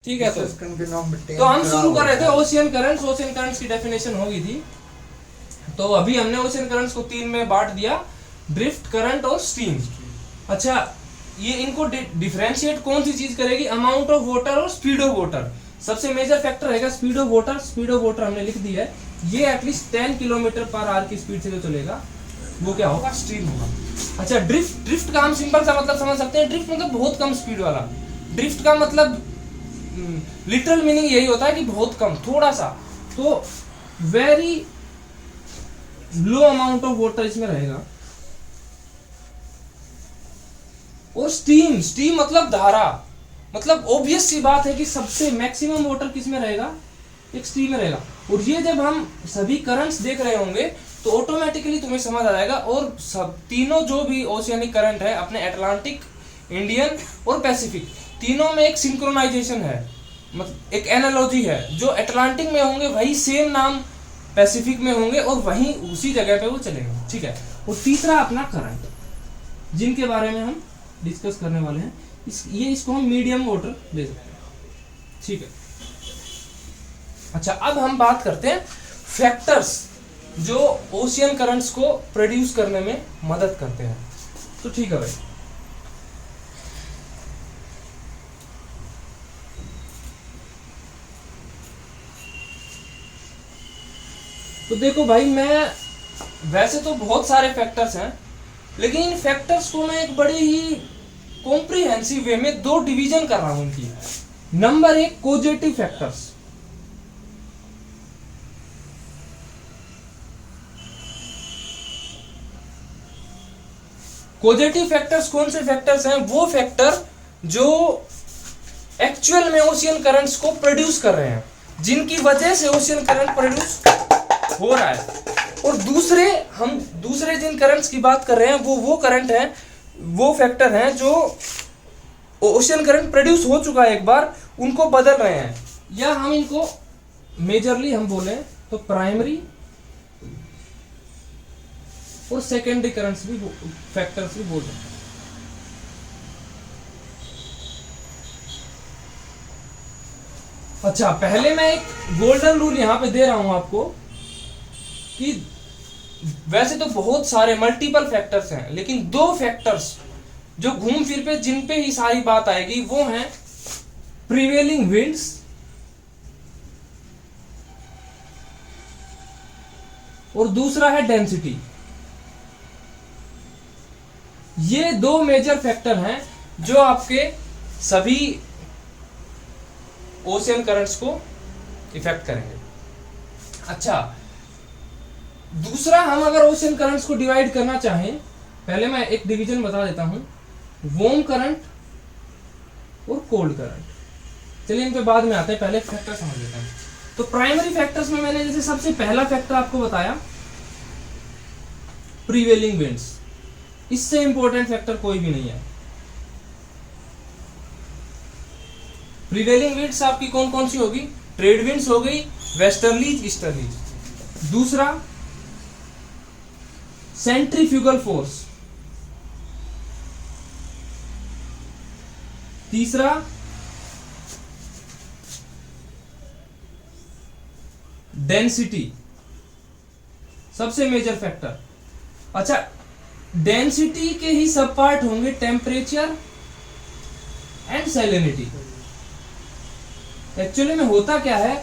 ठीक है। तो हम शुरू कर रहे थे ओशियन करंट्स। ओशियन करंट्स की डेफिनेशन हो गई थी। तो अभी हमने ओशियन करंट्स को तीन में बांट दिया, ड्रिफ्ट, करंट और स्ट्रीम। अच्छा, ये इनको डिफरेंशिएट कौन सी चीज करेगी? अमाउंट ऑफ वाटर और स्पीड ऑफ वाटर। सबसे मेजर फैक्टर रहेगा speed of water. Speed of water हमने लिख दिया है, ये एटलीस्ट 10 किलोमीटर पर आवर की स्पीड से जो चलेगा वो क्या होगा? स्ट्रीम होगा। अच्छा, ड्रिफ्ट। ड्रिफ्ट का हम सिंपल सा मतलब समझ सकते हैं। ड्रिफ्ट मतलब बहुत कम स्पीड वाला। ड्रिफ्ट का मतलब लिटरल मीनिंग यही होता है कि बहुत कम, थोड़ा सा। तो very low amount of water इसमें रहेगा। और स्टीम, स्टीम मतलब धारा। मतलब ऑब्वियस सी बात है कि सबसे मैक्सिमम वाटर किस में रहेगा? एक स्टीम में रहेगा। और ये जब हम सभी करंट्स देख रहे होंगे तो ऑटोमेटिकली तुम्हें समझ आ जाएगा। और सब तीनों जो भी ओशियनिक करंट है अपने अटलांटिक, इंडियन और पैसिफिक, तीनों में एक सिंक्रोनाइजेशन है, मतलब एक एनालॉजी है। जो अटलांटिक में होंगे वही सेम नाम पैसिफिक में होंगे और वहीं उसी जगह पे वो चलेंगे। ठीक है। और तीसरा अपना करंट, जिनके बारे में हम डिस्कस करने वाले हैं, इसको हम मीडियम वाटर ले सकते हैं। ठीक है। अच्छा, अब हम बात करते हैं फैक्टर्स जो ओशियन करंट्स को प्रोड्यूस करने में मदद करते हैं। तो ठीक है भाई, तो देखो भाई, मैं वैसे तो बहुत सारे फैक्टर्स हैं, लेकिन इन फैक्टर्स को मैं एक बड़े ही कॉम्प्रिहेंसिव वे में दो डिवीजन कर रहा हूं इनकी। नंबर एक, कोजेटिव फैक्टर्स। कोजेटिव फैक्टर्स कौन से फैक्टर्स हैं? वो फैक्टर जो एक्चुअल में ओशियन करंट्स को प्रोड्यूस कर रहे हैं, जिनकी वजह से ओशियन करंट प्रोड्यूस हो रहा है। और दूसरे जिन करंट्स की बात कर रहे हैं वो करंट है, वो फैक्टर हैं जो ओशियन करंट प्रोड्यूस हो चुका है एक बार, उनको बदल रहे हैं। या हम इनको मेजरली हम बोले तो प्राइमरी और सेकेंडरी करंट्स भी, फैक्टर्स भी बोल सकते हैं। अच्छा, पहले मैं एक गोल्डन रूल यहां पे दे रहा हूं आपको कि वैसे तो बहुत सारे मल्टीपल फैक्टर्स हैं, लेकिन दो फैक्टर्स जो घूम फिर पे जिन पे ही सारी बात आएगी वो हैं प्रिवेलिंग विंड्स और दूसरा है डेंसिटी। ये दो मेजर फैक्टर हैं जो आपके सभी ओशियन करंट्स को इफेक्ट करेंगे। अच्छा, दूसरा, हम अगर ओशियन करंट्स को डिवाइड करना चाहें, पहले मैं एक डिवीजन बता देता हूं, वार्म करंट और कोल्ड करंट। चलिए इन पे बाद में आते हैं, पहले फैक्टर समझ लेते हैं। तो प्राइमरी फैक्टर्स में मैंने जैसे सबसे पहला फैक्टर आपको बताया प्रीवेलिंग विंड्स। इससे इंपॉर्टेंट फैक्टर कोई भी नहीं है। प्रीवेलिंग विंड्स आपकी कौन कौन सी होगी? ट्रेड विंड्स हो गई, वेस्टर्लीज, ईस्टर्लीज। दूसरा, सेंट्रीफ्यूगल फोर्स। तीसरा, डेंसिटी, सबसे मेजर फैक्टर। अच्छा, डेंसिटी के ही सब पार्ट होंगे टेम्परेचर एंड सैलिनिटी। एक्चुअली में होता क्या है,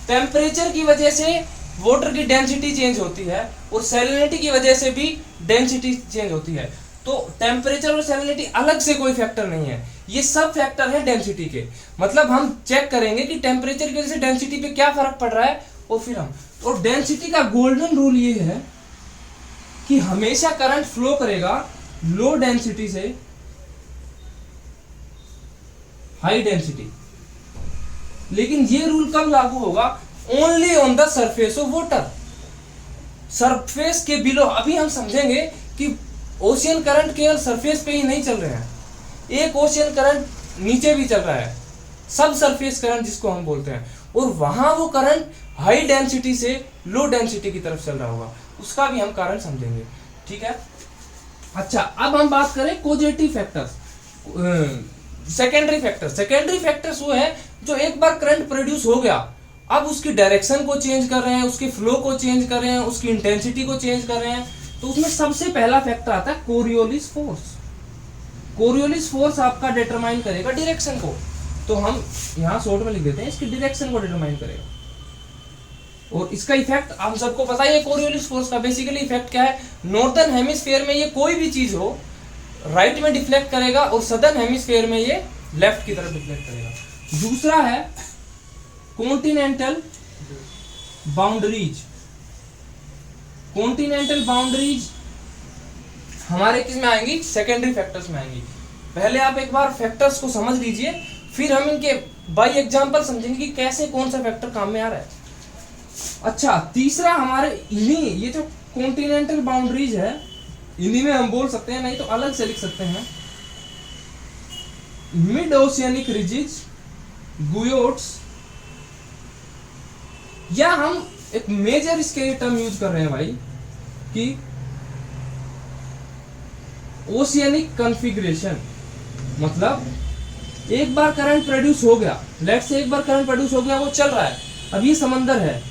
टेम्परेचर की वजह से वाटर की डेंसिटी चेंज होती है और सैलिनिटी की वजह से भी डेंसिटी चेंज होती है। तो टेम्परेचर और सैलिनिटी अलग से कोई फैक्टर नहीं है, ये सब फैक्टर है डेंसिटी के। मतलब हम चेक करेंगे कि टेम्परेचर की वजह से डेंसिटी पे क्या फर्क पड़ रहा है, और फिर हम, और डेंसिटी का गोल्डन रूल ये है कि हमेशा करंट फ्लो करेगा लो डेंसिटी से हाई डेंसिटी। लेकिन ये रूल कब लागू होगा? Only on the surface of water, surface के बिलो। अभी हम समझेंगे कि ओशियन करंट केवल सरफेस पे ही नहीं चल रहे हैं, एक ओशियन करंट नीचे भी चल रहा है, सब सरफेस करंट जिसको हम बोलते हैं, और वहां वो करंट हाई डेंसिटी से लो डेंसिटी की तरफ चल रहा होगा, उसका भी हम कारण समझेंगे। ठीक है। अच्छा, अब हम बात करें कोजेटिव फैक्टर्स, सेकेंडरी फैक्टर्स वो है जो एक बार करंट प्रोड्यूस हो गया, अब उसकी डायरेक्शन को चेंज कर रहे हैं, उसके फ्लो को चेंज कर रहे हैं, उसकी इंटेंसिटी को चेंज कर रहे हैं, तो उसमें सबसे पहला फैक्टर आता है कोरियोलिस फोर्स। कोरियोलिस फोर्स आपका डिटरमाइन करेगा डायरेक्शन को, तो हम यहाँ शॉर्ट में लिख देते हैं, इसकी डायरेक्शन को डिटरमाइन करेगा। और इसका इफेक्ट हम सबको पता है कोरियोलिस फोर्स का बेसिकली इफेक्ट क्या है, नॉर्दर्न हेमिस्फीयर में ये कोई भी चीज हो राइट में डिफ्लेक्ट करेगा और सदर्न हेमिस्फीयर में ये लेफ्ट की तरफ डिफ्लेक्ट करेगा। दूसरा है कॉन्टिनेंटल बाउंड्रीज। कॉन्टिनेंटल बाउंड्रीज हमारे किस में आएंगी, सेकेंडरी फैक्टर्स में आएंगी। पहले आप एक बार फैक्टर्स को समझ लीजिए, फिर हम इनके बाय एग्जांपल समझेंगे कि कैसे कौन सा फैक्टर काम में आ रहा है। अच्छा, तीसरा हमारे इन्हीं ये जो कॉन्टिनेंटल बाउंड्रीज है, इन्हीं में हम बोल सकते हैं, नहीं तो अलग से लिख सकते हैं, मिड ओशियनिक रिजिज, गुयोट्स, या हम एक मेजर इसके टर्म यूज कर रहे हैं भाई कि ओशियनिक कॉन्फ़िगरेशन। मतलब एक बार करंट प्रोड्यूस हो गया, लेट से एक बार करंट प्रोड्यूस हो गया, वो चल रहा है, अब ये समंदर है,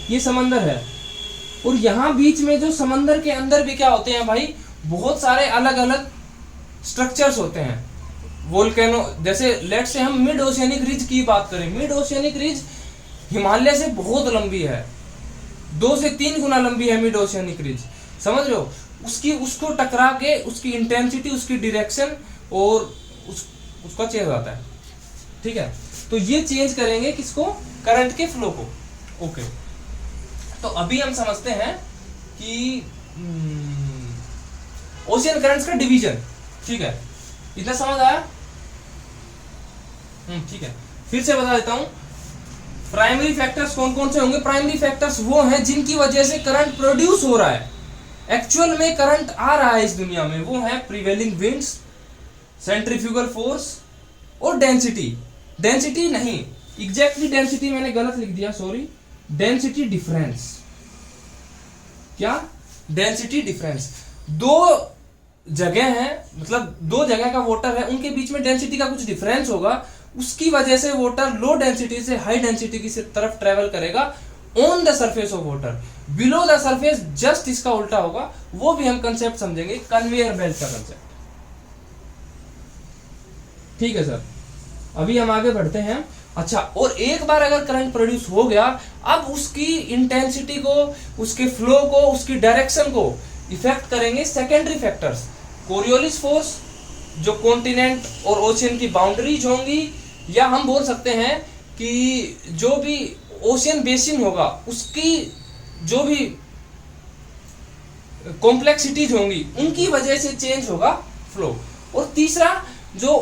ये समंदर है, और यहां बीच में जो समंदर के अंदर भी क्या होते हैं भाई, बहुत सारे अलग अलग स्ट्रक्चर्स होते हैं। वोल्केनो, जैसे लेट से हम मिड ओशियनिक रिज की बात करें, मिड ओशियनिक रिज हिमालय से बहुत लंबी है, 2 से 3 गुना लंबी है मिड ओशियनिक रिज, समझ रहे हो। उसको टकरा के उसकी इंटेंसिटी, उसकी डायरेक्शन और उसका चेंज आता है, ठीक है। तो ये चेंज करेंगे किसको, करंट के फ्लो को। ओके, तो अभी हम समझते हैं कि ओशियन करंट्स का डिवीजन, ठीक है, इतना समझ आया। ठीक है, फिर से बता देता हूं प्राइमरी फैक्टर्स कौन कौन से होंगे। प्राइमरी फैक्टर्स वो हैं जिनकी वजह से करंट प्रोड्यूस हो रहा है, एक्चुअल में करंट आ रहा है इस दुनिया में। वो है प्रिवेलिंग विंड्स, सेंट्रीफ्यूगल फोर्स और डेंसिटी। डेंसिटी नहीं, एग्जैक्टली डेंसिटी मैंने गलत लिख दिया, सॉरी, डेंसिटी डिफरेंस। क्या, डेंसिटी डिफरेंस। दो जगह है, मतलब 2 जगह का वाटर है, उनके बीच में डेंसिटी का कुछ डिफरेंस होगा, उसकी वजह से वाटर लो डेंसिटी से हाई डेंसिटी की तरफ ट्रेवल करेगा on the surface of water. Below the surface just इसका उल्टा होगा, वो भी हम कंसेप्ट समझेंगे, कन्वेयर बेल्ट का कंसेप्ट। ठीक है सर, अभी हम आगे बढ़ते हैं। अच्छा, और एक बार अगर करंट प्रोड्यूस हो गया, अब उसकी इंटेंसिटी को, उसके फ्लो को, उसकी डायरेक्शन को इफेक्ट करेंगे सेकेंडरी फैक्टर्स। कोरियोलिस फोर्स जो कॉन्टिनेंट और ओशियन की बाउंड्रीज होंगी, या हम बोल सकते हैं कि जो भी ओशियन बेसिन होगा उसकी जो भी कॉम्प्लेक्सिटीज होंगी उनकी वजह से चेंज होगा फ्लो। और तीसरा जो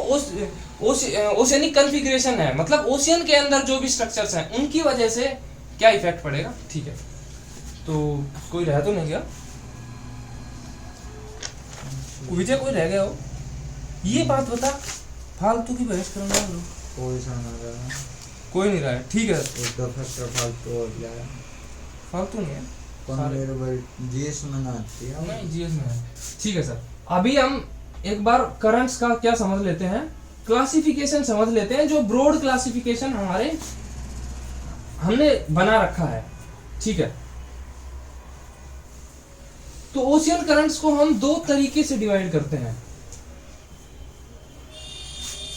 ओशियनिक कॉन्फ़िगरेशन है, मतलब ओशियन के अंदर जो भी स्ट्रक्चर्स हैं उनकी वजह से क्या इफेक्ट पड़ेगा। ठीक है, तो कोई रह तो नहीं गया विजय, कोई रह गया हो? ये बात बता, फालतू की बहस करना है लोग, कोई नहीं रहा है। ठीक है, फालतू नहीं है, जीएस में ना आती है, नहीं जीएस में है। ठीक है सर, अभी हम एक बार करंट्स का क्या समझ लेते हैं, क्लासिफिकेशन समझ लेते हैं, जो ब्रॉड क्लासिफिकेशन हमने बना रखा है। ठीक है, तो ओशियन करंट्स को हम 2 तरीके से डिवाइड करते हैं।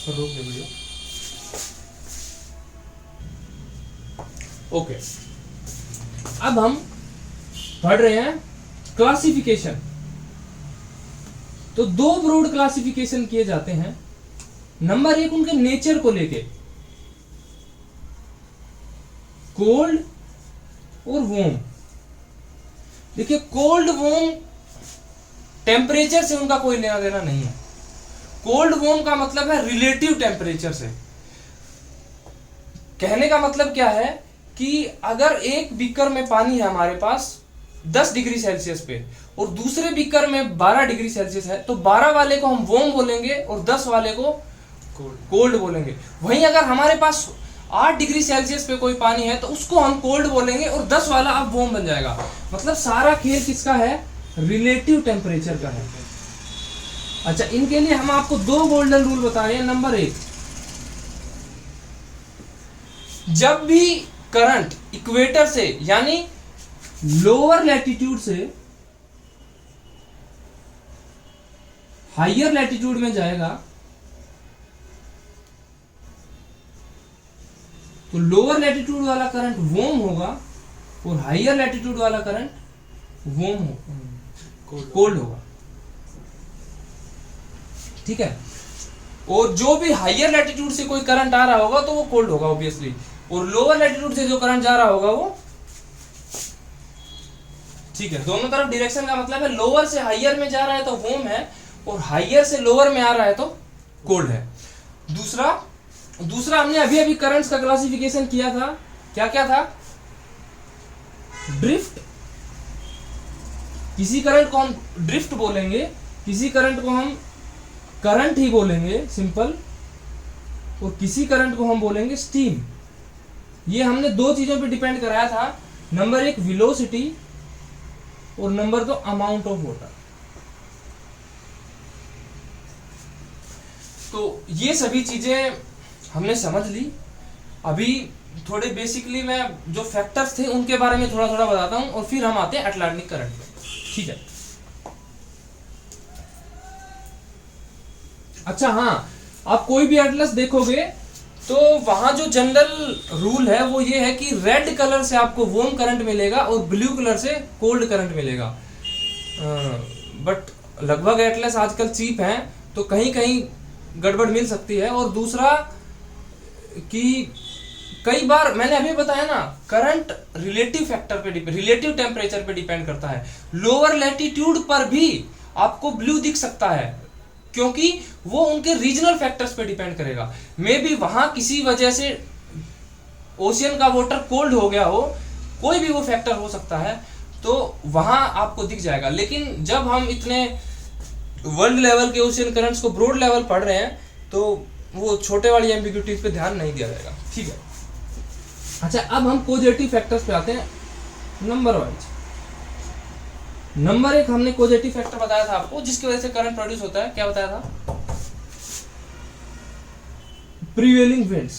रोक दे वीडियो। ओके, अब हम पढ़ रहे हैं क्लासिफिकेशन। तो 2 ब्रॉड क्लासिफिकेशन किए जाते हैं। नंबर 1 उनके नेचर को लेके, कोल्ड और वार्म। देखिए, कोल्ड वार्म टेम्परेचर से उनका कोई लेना देना नहीं है। कोल्ड वार्म का मतलब है रिलेटिव टेम्परेचर से। कहने का मतलब क्या है कि अगर एक बीकर में पानी है हमारे पास 10 डिग्री सेल्सियस पे और दूसरे बीकर में 12 डिग्री सेल्सियस है, तो 12 वाले को हम वार्म बोलेंगे और 10 वाले को कोल्ड बोलेंगे। वहीं अगर हमारे पास 8 डिग्री सेल्सियस पे कोई पानी है तो उसको हम कोल्ड बोलेंगे और 10 वाला अब वार्म बन जाएगा। मतलब सारा खेल किसका है, रिलेटिव टेम्परेचर का है। अच्छा, इनके लिए हम आपको 2 गोल्डन रूल बता रहे हैं। नंबर 1, जब भी करंट इक्वेटर से यानी लोअर लैटिट्यूड से हायर लैटिट्यूड में जाएगा तो लोअर लैटिट्यूड वाला करंट वार्म होगा और हायर लैटिट्यूड वाला करंट वार्म होगा, कोल्ड होगा। ठीक है, और जो भी हायर लैटिट्यूड से कोई करंट आ रहा होगा तो वो कोल्ड होगा ऑब्वियसली, और लोअर लैटिट्यूड से जो करंट जा रहा होगा वो, ठीक है, दोनों तरफ डायरेक्शन का मतलब है लोअर से हायर में जा रहा है तो वार्म है और हायर से लोअर में आ रहा है तो कोल्ड है। दूसरा हमने अभी अभी करंट्स का क्लासिफिकेशन किया था, क्या क्या था? ड्रिफ्ट, किसी करंट को हम ड्रिफ्ट बोलेंगे, किसी करंट को हम करंट ही बोलेंगे सिंपल, और किसी करंट को हम बोलेंगे स्टीम। ये हमने दो चीजों पे डिपेंड कराया था, नंबर एक वेलोसिटी और नंबर दो अमाउंट ऑफ वाटर। तो ये सभी चीजें हमने समझ ली। अभी थोड़े बेसिकली मैं जो फैक्टर्स थे उनके बारे में थोड़ा थोड़ा बताता हूं और फिर हम आते हैं अटलांटिक करंट पे। ठीक है, अच्छा हाँ, आप कोई भी एटलस देखोगे तो वहां जो जनरल रूल है वो ये है कि रेड कलर से आपको वार्म करंट मिलेगा और ब्लू कलर से कोल्ड करंट मिलेगा। बट लगभग एटलस आजकल चीप हैं तो कहीं कहीं गड़बड़ मिल सकती है। और दूसरा कि कई बार मैंने अभी बताया ना, करंट रिलेटिव फैक्टर पे, रिलेटिव टेम्परेचर पे डिपेंड करता है। लोअर लैटिट्यूड पर भी आपको ब्लू दिख सकता है क्योंकि वो उनके रीजनल फैक्टर्स पे डिपेंड करेगा। मे बी वहां किसी वजह से ओशियन का वाटर कोल्ड हो गया हो, कोई भी वो फैक्टर हो सकता है, तो वहां आपको दिख जाएगा। लेकिन जब हम इतने वर्ल्ड लेवल के ओशियन करंट्स को ब्रॉड लेवल पढ़ रहे हैं तो वो छोटे वाली एम्बिग्यूटीज पे ध्यान नहीं दिया जाएगा। ठीक है, अच्छा अब हम कोजेटिव फैक्टर्स पे आते हैं नंबर वाइज। नंबर एक हमने कोजेटिव फैक्टर बताया था आपको जिसकी वजह से करंट प्रोड्यूस होता है, क्या बताया था? Prevailing winds.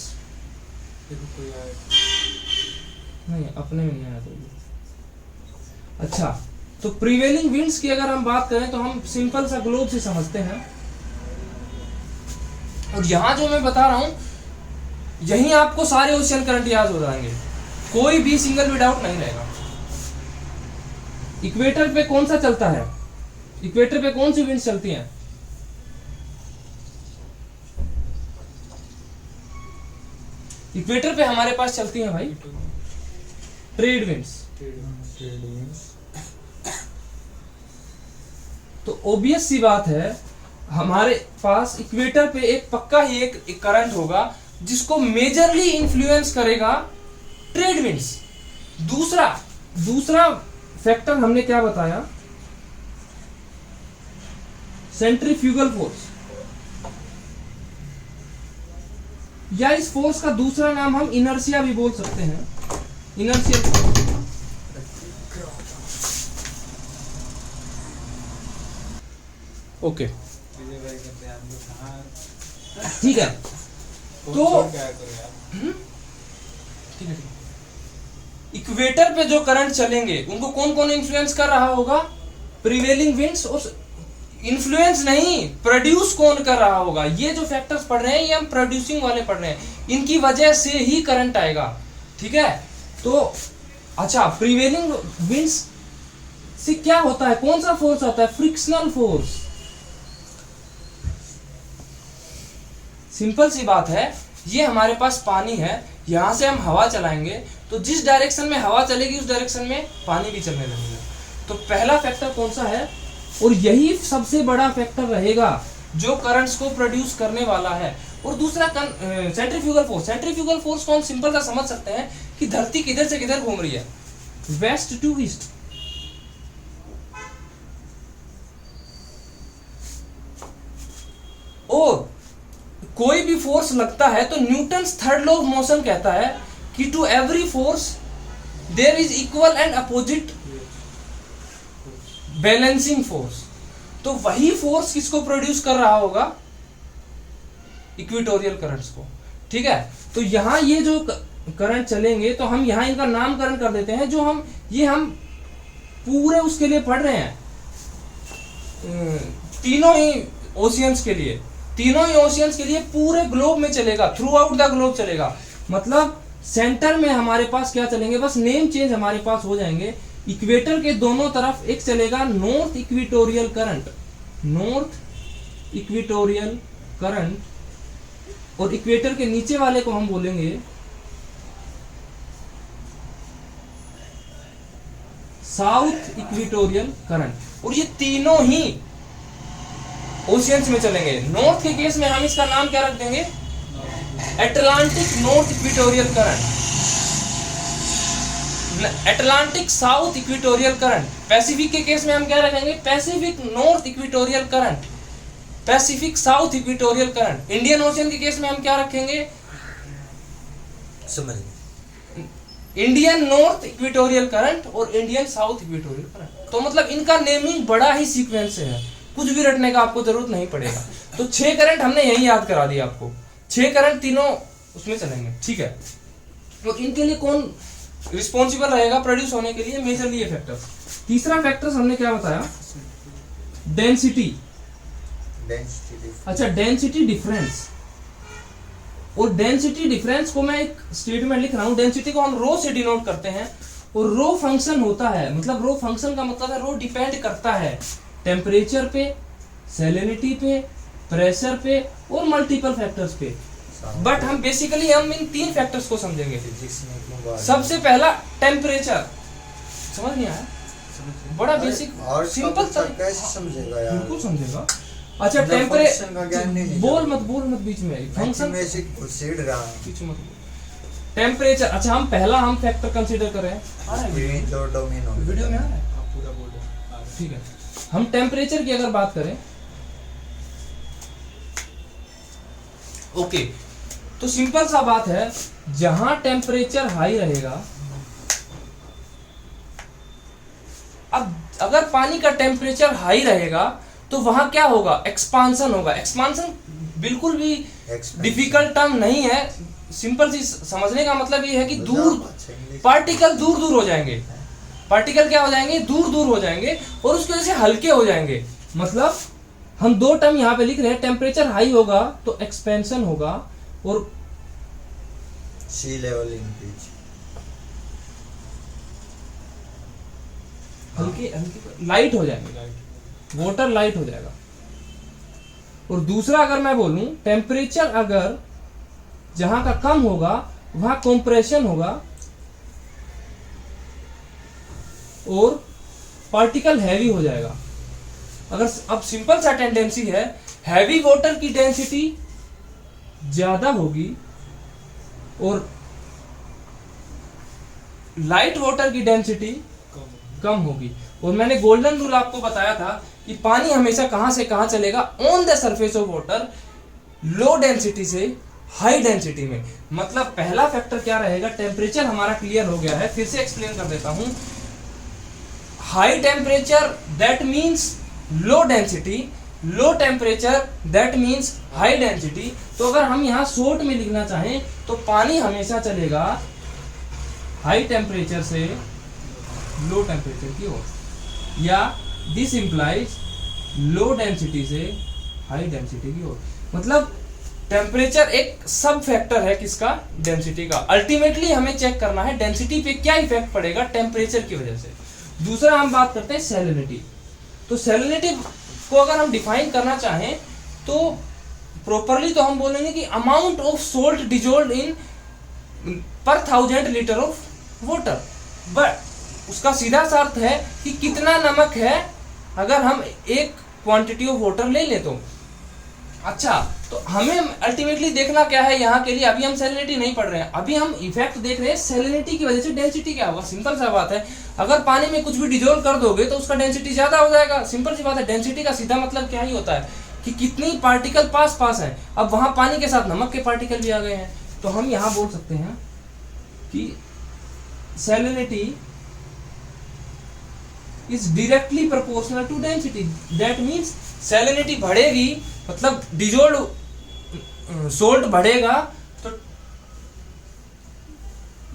नहीं, अपने में नहीं आया तो। अच्छा, तो प्रीवेलिंग विंड्स की अगर हम बात करें तो हम सिंपल सा ग्लोब से समझते हैं, और यहां जो मैं बता रहा हूं यहीं आपको सारे ओशियन करंट याद हो जाएंगे, कोई भी सिंगल भी डाउट नहीं रहेगा। इक्वेटर पे कौन सा चलता है? इक्वेटर पे कौन सी विंड्स चलती हैं? इक्वेटर पे हमारे पास चलती हैं भाई ट्रेड विंड्स। तो ऑब्वियस सी बात है हमारे पास इक्वेटर पे एक पक्का ही एक करंट होगा जिसको मेजरली इन्फ्लुएंस करेगा ट्रेड विंड्स। दूसरा फैक्टर हमने क्या बताया? सेंट्रीफ्यूगल फोर्स, या इस फोर्स का दूसरा नाम हम इनर्शिया भी बोल सकते हैं, इनर्शियल फोर्स। ओके, ठीक है, तो ठीक है, इक्वेटर पे जो करंट चलेंगे उनको कौन कौन इन्फ्लुएंस कर रहा होगा? Prevailing winds. और इन्फ्लुएंस नहीं, प्रोड्यूस कौन कर रहा होगा? ये जो फैक्टर्स पढ़ रहे हैं ये हम प्रोड्यूसिंग वाले पढ़ रहे हैं, इनकी वजह से ही करंट आएगा। ठीक है, तो अच्छा, प्रिवेलिंग विंड्स से क्या होता है? कौन सा फोर्स आता है? Frictional force. सिंपल सी बात है, ये हमारे पास पानी है, यहां से हम हवा चलाएंगे तो जिस डायरेक्शन में हवा चलेगी उस डायरेक्शन में पानी भी चलने लगेगा। तो पहला फैक्टर कौन सा है? और यही सबसे बड़ा फैक्टर रहेगा जो करंट्स को प्रोड्यूस करने वाला है। और दूसरा सेंट्रीफ्यूगल फोर्स। सेंट्रीफ्यूगल फोर्स को हम सिंपल सा समझ सकते हैं कि धरती किधर से किधर घूम रही है, वेस्ट टू ईस्ट। और कोई भी फोर्स लगता है तो Newton's third law of motion कहता है कि to every force there is equal and opposite balancing force. तो वही फोर्स किसको प्रोड्यूस कर रहा होगा? इक्वेटोरियल करंट्स को। ठीक है, तो यहां ये जो करंट चलेंगे तो हम यहाँ इनका नामकरण कर देते हैं, जो हम पूरे उसके लिए पढ़ रहे हैं, तीनों ही ओशियंस के लिए, पूरे ग्लोब में चलेगा, थ्रू आउट द ग्लोब चलेगा। मतलब सेंटर में हमारे पास क्या चलेंगे, बस नेम चेंज हमारे पास हो जाएंगे। इक्वेटर के दोनों तरफ एक चलेगा नॉर्थ इक्वेटोरियल करंट, और इक्वेटर के नीचे वाले को हम बोलेंगे साउथ इक्वेटोरियल करंट। और ये तीनों ही ओशियंस में चलेंगे। नॉर्थ के केस में हम इसका नाम क्या रख देंगे, Atlantic north equatorial current, Atlantic south equatorial current. Pacific के केस में हम क्या रखेंगे, Pacific north equatorial current, Pacific south equatorial current. Indian ocean के केस में हम क्या रखेंगे, समझ इंडियन नॉर्थ इक्वेटोरियल करंट और इंडियन साउथ इक्वेटोरियल करंट। तो मतलब इनका नेमिंग बड़ा ही सीक्वेंस है, कुछ भी रटने का आपको जरूरत नहीं पड़ेगा। तो 6 करंट हमने यही याद करा दिया आपको, 6 करंट तीनों उसमें चलेंगे, ठीक है। तो इनके लिए कौन रिस्पॉन्सिबल रहेगा प्रोड्यूस होने के लिए, मेजरली ये फैक्टर्स। तीसरा फैक्टर्स हमने क्या बताया, डेंसिटी। अच्छा, डेंसिटी डिफरेंस। और डेंसिटी डिफरेंस को मैं एक स्टेटमेंट लिख रहा हूं, डेंसिटी को हम रो से डिनोट करते हैं, और रो फंक्शन होता है, मतलब रो फंक्शन का मतलब है रो डिपेंड करता है टेम्परेचर पे, सैलिनिटी पे, प्रेशर पे और मल्टीपल फैक्टर्स पे। बट हम बेसिकली हम इन 3 फैक्टर्स को समझेंगे। सबसे पहला टेम्परेचर, समझ नहीं आया, बड़ा बेसिक सिंपल कैसे समझेगा यार, बिल्कुल समझेगा। अच्छा, टेम्परेचर बोल मत बीच में, फंक्शन बीच मत। टेम्परेचर, अच्छा हम फैक्टर कंसीडर कर रहे हैं, वीडियो में आ रहा है, ठीक है। हम टेम्परेचर की अगर बात करें, ओके, तो सिंपल सा बात है, जहां टेम्परेचर हाई रहेगा, अब अगर पानी का टेम्परेचर हाई रहेगा तो वहां क्या होगा, एक्सपांशन होगा। एक्सपांशन बिल्कुल भी डिफिकल्ट टर्म नहीं है, सिंपल सी समझने का मतलब ये है कि पार्टिकल दूर हो जाएंगे, पार्टिकल क्या हो जाएंगे, दूर हो जाएंगे, और उसकी वजह से हल्के हो जाएंगे। मतलब हम 2 टर्म यहाँ पे लिख रहे हैं, टेम्परेचर हाई होगा तो एक्सपेंशन होगा, और सी लेवल इंक्रीज, हल्के लाइट हो जाएंगे, वाटर लाइट हो जाएगा। और दूसरा अगर मैं बोलूं, टेम्परेचर अगर जहां का कम होगा वहां कंप्रेशन होगा, और पार्टिकल हैवी हो जाएगा। अगर अब सिंपल सा टेंडेंसी है, हैवी वाटर की डेंसिटी ज्यादा होगी और लाइट वाटर की डेंसिटी कम होगी। और मैंने गोल्डन रूल आपको बताया था कि पानी हमेशा कहां से कहां चलेगा, on the surface of water, low density से हाई डेंसिटी में। मतलब पहला फैक्टर क्या रहेगा, टेम्परेचर हमारा क्लियर हो गया है, फिर से एक्सप्लेन कर देता हूं। High temperature that means low density, low temperature that means high density. तो अगर हम यहां शॉर्ट में लिखना चाहें तो पानी हमेशा चलेगा हाई टेम्परेचर से लो टेम्परेचर की ओर, या दिस इंप्लाइज लो डेंसिटी से हाई डेंसिटी की ओर। मतलब टेम्परेचर एक सब फैक्टर है किसका, डेंसिटी का। अल्टीमेटली हमें चेक करना है डेंसिटी पे क्या इफेक्ट पड़ेगा टेम्परेचर की वजह से। दूसरा हम बात करते हैं सैलिनिटी। तो सैलिनिटी को अगर हम डिफाइन करना चाहें तो प्रॉपरली तो हम बोलेंगे कि अमाउंट ऑफ सोल्ट डिजोल्व्ड इन पर 1000 लीटर ऑफ वाटर। बट उसका सीधा सा अर्थ है कि कितना नमक है अगर हम एक क्वांटिटी ऑफ वाटर ले लें तो। अच्छा, तो हमें अल्टीमेटली देखना क्या है यहाँ के लिए, अभी हम सैलिनिटी नहीं पढ़ रहे हैं, अभी हम इफेक्ट देख रहे हैं सैलिनिटी की वजह से डेंसिटी क्या होगा। सिंपल सा बात है, अगर पानी में कुछ भी डिजोल्व कर दोगे तो उसका डेंसिटी ज्यादा हो जाएगा। सिंपल सी बात है, डेंसिटी का सीधा मतलब क्या ही होता है कि कितनी पार्टिकल पास हैं। अब वहां पानी के साथ नमक के पार्टिकल भी आ गए हैं, तो हम यहाँ बोल सकते हैं कि salinity is directly proportional to density. That means salinity बढ़ेगी, मतलब डिजोल्व सोल्ट बढ़ेगा तो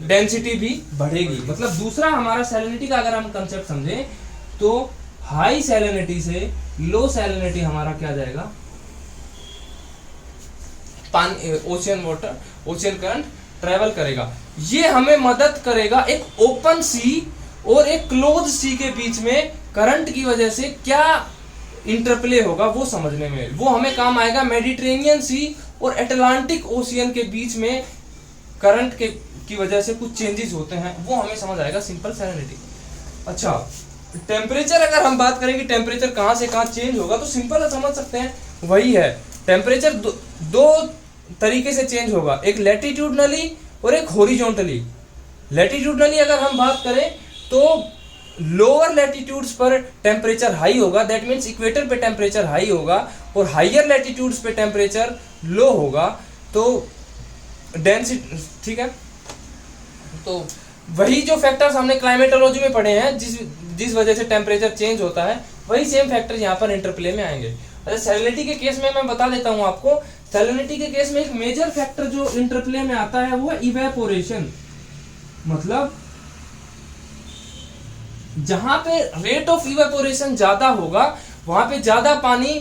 डेंसिटी भी बढ़ेगी। मतलब दूसरा हमारा सैलिनिटी का अगर हम कंसेप्ट समझें तो हाई सैलिनिटी से लो सैलिनिटी हमारा क्या जाएगा, पानी, ocean water, ocean current travel करेगा। ये हमें मदद करेगा एक ओपन सी और एक क्लोज सी के बीच में करंट की वजह से क्या इंटरप्ले होगा वो समझने में, वो हमें काम आएगा। मेडिटेरेनियन सी और अटलांटिक ओशियन के बीच में करंट के की वजह से कुछ चेंजेस होते हैं, वो हमें समझ आएगा सिंपल सैलिनिटी। अच्छा, टेम्परेचर अगर हम बात करें कि टेम्परेचर कहाँ से कहाँ चेंज होगा, तो सिंपल समझ सकते हैं, वही है टेम्परेचर दो तरीके से चेंज होगा, एक लैटिट्यूडनली और एक हॉरिजॉन्टली। लैटिट्यूडनली अगर हम बात करें तो लोअर लैटिट्यूड्स पर टेम्परेचर हाई होगा, दैट मीन्स इक्वेटर पे टेम्परेचर हाई होगा, और हाइयर लैटिट्यूड्स पे टेम्परेचर लो होगा। तो डेंसिटी, ठीक है, तो वही जो फैक्टर्स हमने क्लाइमेटोलॉजी में पढ़े हैं, जिस वजह से टेम्परेचर चेंज होता है, वही सेम फैक्टर यहाँ पर इंटरप्ले में आएंगे। अच्छा, सैलिनिटी के केस में मैं बता देता हूँ आपको, सैलिनिटी के केस में एक मेजर फैक्टर जो इंटरप्ले में आता है वो है इवेपोरेशन। मतलब जहां पे रेट ऑफ इवेपोरेशन ज्यादा होगा वहां पे ज्यादा पानी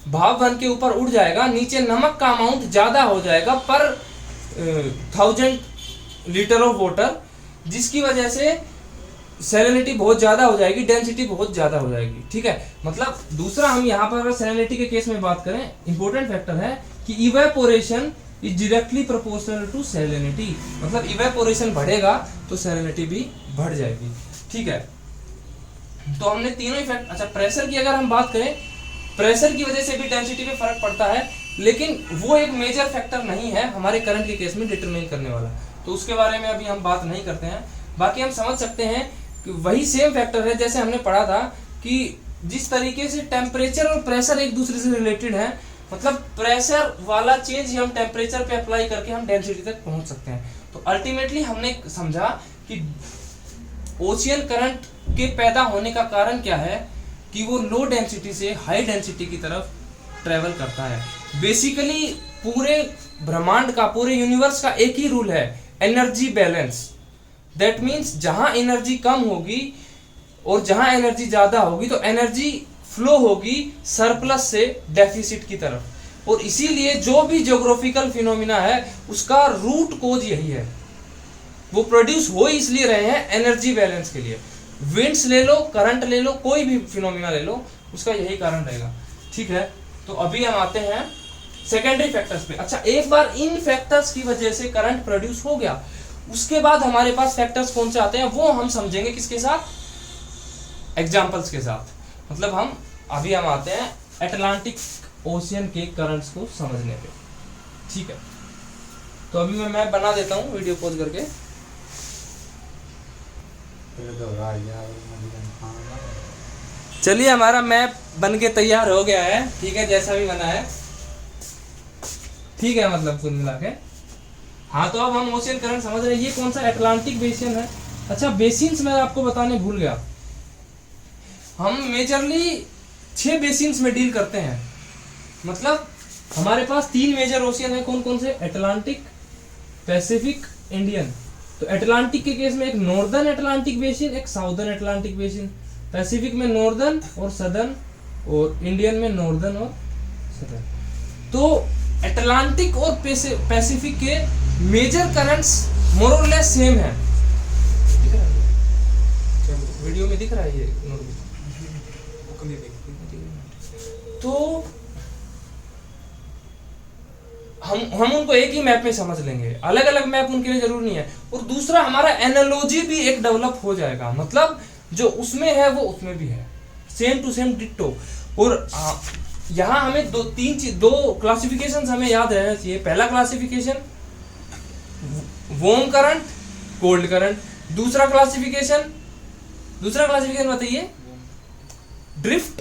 भाप बन के ऊपर उड़ जाएगा, नीचे नमक का अमाउंट ज्यादा हो जाएगा पर 1000 लीटर ऑफ वाटर, जिसकी वजह से सैलिनिटी बहुत ज्यादा हो जाएगी, डेंसिटी बहुत ज्यादा हो जाएगी। ठीक है, मतलब दूसरा हम यहाँ पर अगर सैलिनिटी के केस में बात करें, इंपॉर्टेंट फैक्टर है कि evaporation is directly proportional to salinity. मतलब इवेपोरेशन बढ़ेगा तो सैलिनिटी भी बढ़ जाएगी। ठीक है, तो हमने तीनों ही फैक्टर। अच्छा, प्रेशर की अगर हम बात करें, प्रेशर की वजह से भी डेंसिटी पे फर्क पड़ता है, लेकिन वो एक मेजर फैक्टर नहीं है हमारे करंट के केस में डिटरमाइन करने वाला, तो उसके बारे में अभी हम बात नहीं करते हैं। बाकी हम समझ सकते हैं कि वही सेम फैक्टर है जैसे हमने पढ़ा था कि जिस तरीके से टेम्परेचर और प्रेशर एक दूसरे से रिलेटेड है, मतलब प्रेशर वाला चेंज ही हम टेम्परेचर पे अप्लाई करके हम डेंसिटी तक पहुंच सकते हैं। तो अल्टीमेटली हमने समझा कि ओशियन करंट के पैदा होने का कारण क्या है कि वो लो डेंसिटी से हाई डेंसिटी की तरफ ट्रेवल करता है। बेसिकली पूरे ब्रह्मांड का, पूरे यूनिवर्स का एक ही रूल है, एनर्जी बैलेंस। दैट मीन्स जहां एनर्जी कम होगी और जहां एनर्जी ज्यादा होगी तो एनर्जी फ्लो होगी सरप्लस से डेफिसिट की तरफ, और इसीलिए जो भी ज्योग्राफिकल फिनोमिना है उसका रूट कोज यही है, वो प्रोड्यूस हो इसलिए रहे हैं एनर्जी बैलेंस के लिए। विंड्स ले लो, करंट ले लो, कोई भी फिनोमिना ले लो, उसका यही कारण रहेगा। ठीक है, तो अभी हम आते हैं सेकेंडरी फैक्टर्स पे। अच्छा, एक बार इन फैक्टर्स की वजह से करंट प्रोड्यूस हो गया, उसके बाद हमारे पास फैक्टर्स कौन से आते हैं वो हम समझेंगे किसके साथ, एग्जांपल्स के साथ। मतलब हम आते हैं अटलांटिक ओशियन के करंट्स को समझने पे। ठीक है, तो अभी मैं बना देता हूँ वीडियो पॉज करके। चलिए, हमारा मैप बन के तैयार हो गया है। ठीक है, जैसा भी बना है ठीक है, मतलब कुल मिला के। हाँ, तो अब हम ओशियन करंट समझ रहे हैं। ये कौन सा अटलांटिक बेसिन है। अच्छा, बेसिन्स मैं आपको बताने भूल गया, हम मेजरली 6 बेसिन्स में डील करते हैं। मतलब हमारे पास 3 मेजर ओशियन है, कौन कौन से, अटलांटिक, पैसिफिक, इंडियन। तो अटलांटिक के केस में एक नॉर्दर्न अटलांटिक बेसिन, एक साउदर्न अटलांटिक बेसिन, पैसिफिक में नॉर्दर्न और सदर्न, और इंडियन में नॉर्दर्न और सदर्न। तो अटलांटिक और पैसिफिक के मेजर करंट्स मोर और लेस सेम है। दिख रहा है वीडियो में, दिख रहा है ये नोटबुक। तो हम उनको एक ही मैप में समझ लेंगे, अलग अलग मैप उनके लिए जरूरी नहीं है। और दूसरा, हमारा एनालॉजी भी एक डेवलप हो जाएगा, मतलब जो उसमें है वो उसमें भी है, सेम टू सेम डिट्टो। और यहाँ हमें दो क्लासिफिकेशन हमें याद रहना चाहिए। पहला classification warm current, cold current. दूसरा क्लासिफिकेशन बताइए, ड्रिफ्ट,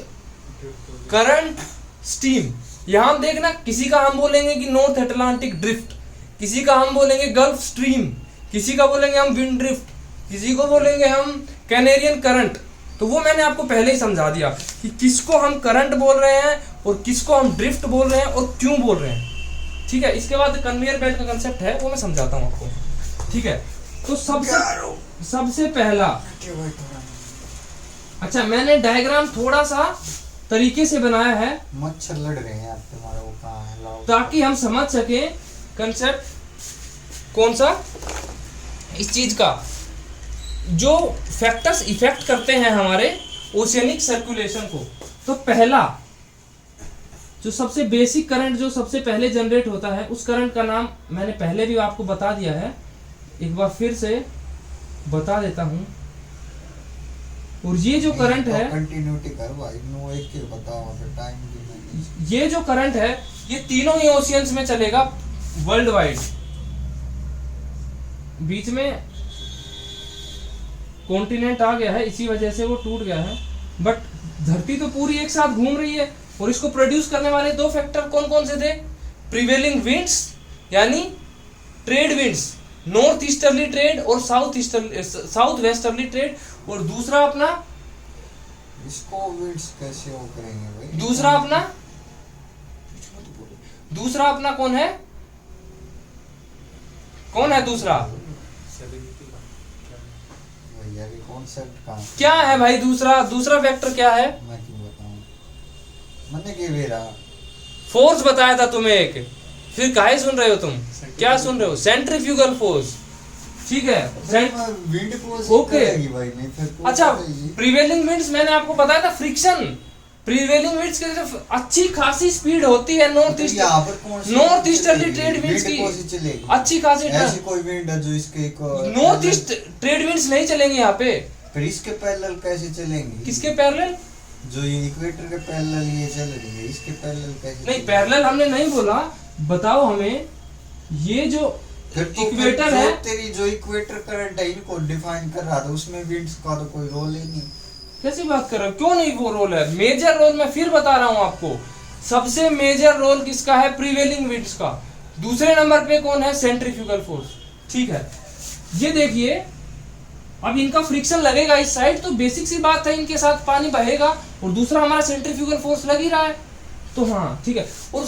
करंट, स्टीम। यहां हम देखना, किसी का हम बोलेंगे कि नॉर्थ अटलांटिक ड्रिफ्ट, किसी का हम बोलेंगे गल्फ स्ट्रीम, किसी का बोलेंगे हम विंड ड्रिफ्ट, किसी को बोलेंगे हम कैनेरियन करंट। तो वो मैंने आपको पहले ही समझा दिया कि किसको हम करंट बोल रहे हैं और किसको हम ड्रिफ्ट बोल रहे हैं और क्यों बोल रहे हैं। ठीक है, इसके बाद कन्वेयर बेल्ट का कंसेप्ट है, वो मैं समझाता हूँ आपको। ठीक है, तो सबसे पहला, अच्छा मैंने डायग्राम थोड़ा सा तरीके से बनाया है मच्छर लड़ रहे हैं यार तुम्हारा, वो कहाँ है लाओ, ताकि हम समझ सके कंसेप्ट कौन सा इस चीज का, जो फैक्टर्स इफेक्ट करते हैं हमारे ओशियनिक सर्कुलेशन को। तो पहला जो सबसे बेसिक करंट जो सबसे पहले जनरेट होता है, उस करंट का नाम मैंने पहले भी आपको बता दिया है, एक बार फिर से बता देता हूं। और ये जो करंट है, कंटिन्यूटी कर भाई, नो एक के बताओ फिर टाइम की। ये जो करंट है ये तीनों ही ओशियंस में चलेगा वर्ल्ड वाइड। बीच में कॉन्टिनेंट आ गया है, इसी वजह से वो टूट गया है, बट धरती तो पूरी एक साथ घूम रही है। और इसको प्रोड्यूस करने वाले दो फैक्टर कौन कौन से थे? प्रिवेलिंग विंड्स यानी trade winds, north easterly trade और साउथ वेस्टर्ली ट्रेड, और दूसरा अपना, इसको विंड्स कैसे वो करेंगे भाई? दूसरा अपना कौन है दूसरा? भैया के कॉन्सेप्ट कहाँ क्या है भाई दूसरा फैक्टर क्या है? मैं क्यों बताऊं, मैंने के बेरा फोर्स बताया था तुम्हें एक, फिर काहे सुन रहे हो तुम? क्या सुन रहे हो? सेंट्रीफ्यूगल फोर्स, ठीक है। विंड फोर्स ओके भाई, नहीं फिर अच्छा, प्रिवेलिंग विंड्स मैंने आपको बताया था फ्रिक्शन। प्रिवेलिंग विंड्स की तरफ अच्छी खासी स्पीड होती है नॉर्थ ईस्टर्ली ट्रेड विंड्स की, अच्छी खासी। ऐसी कोई विंड है जो इसके नॉर्थ ईस्ट ट्रेड विंड्स नहीं चलेंगे यहाँ पे। फिर इसके पैरेलल कैसे चलेंगे? किसके पैरेलल? जो ये इक्वेटर के पैरेलल ये चल रही है, इसके पैरेलल कैसे? नहीं, पैरेलल हमने नहीं बोला, बताओ हमें। ये जो इक्वेटर है, तेरी जो इक्वेटर करंट है इनको डिफाइन कर रहा था, उसमें विंड्स का तो कोई रोल ही नहीं। कैसी बात कर रहे हो? क्यों नहीं वो रोल है? मेजर रोल मैं फिर बता रहा हूं आपको, सबसे मेजर रोल किसका है? प्रिवेलिंग विंड्स का। दूसरे नंबर पे कौन है? सेंट्रीफ्यूगल फोर्स, ठीक है। ये देखिए, अब इनका फ्रिक्शन लगेगा इस साइड, तो बेसिक सी बात है, इनके साथ पानी बहेगा, और दूसरा हमारा सेंट्रीफ्यूगल फोर्स लग ही रहा है, तो हाँ ठीक है। और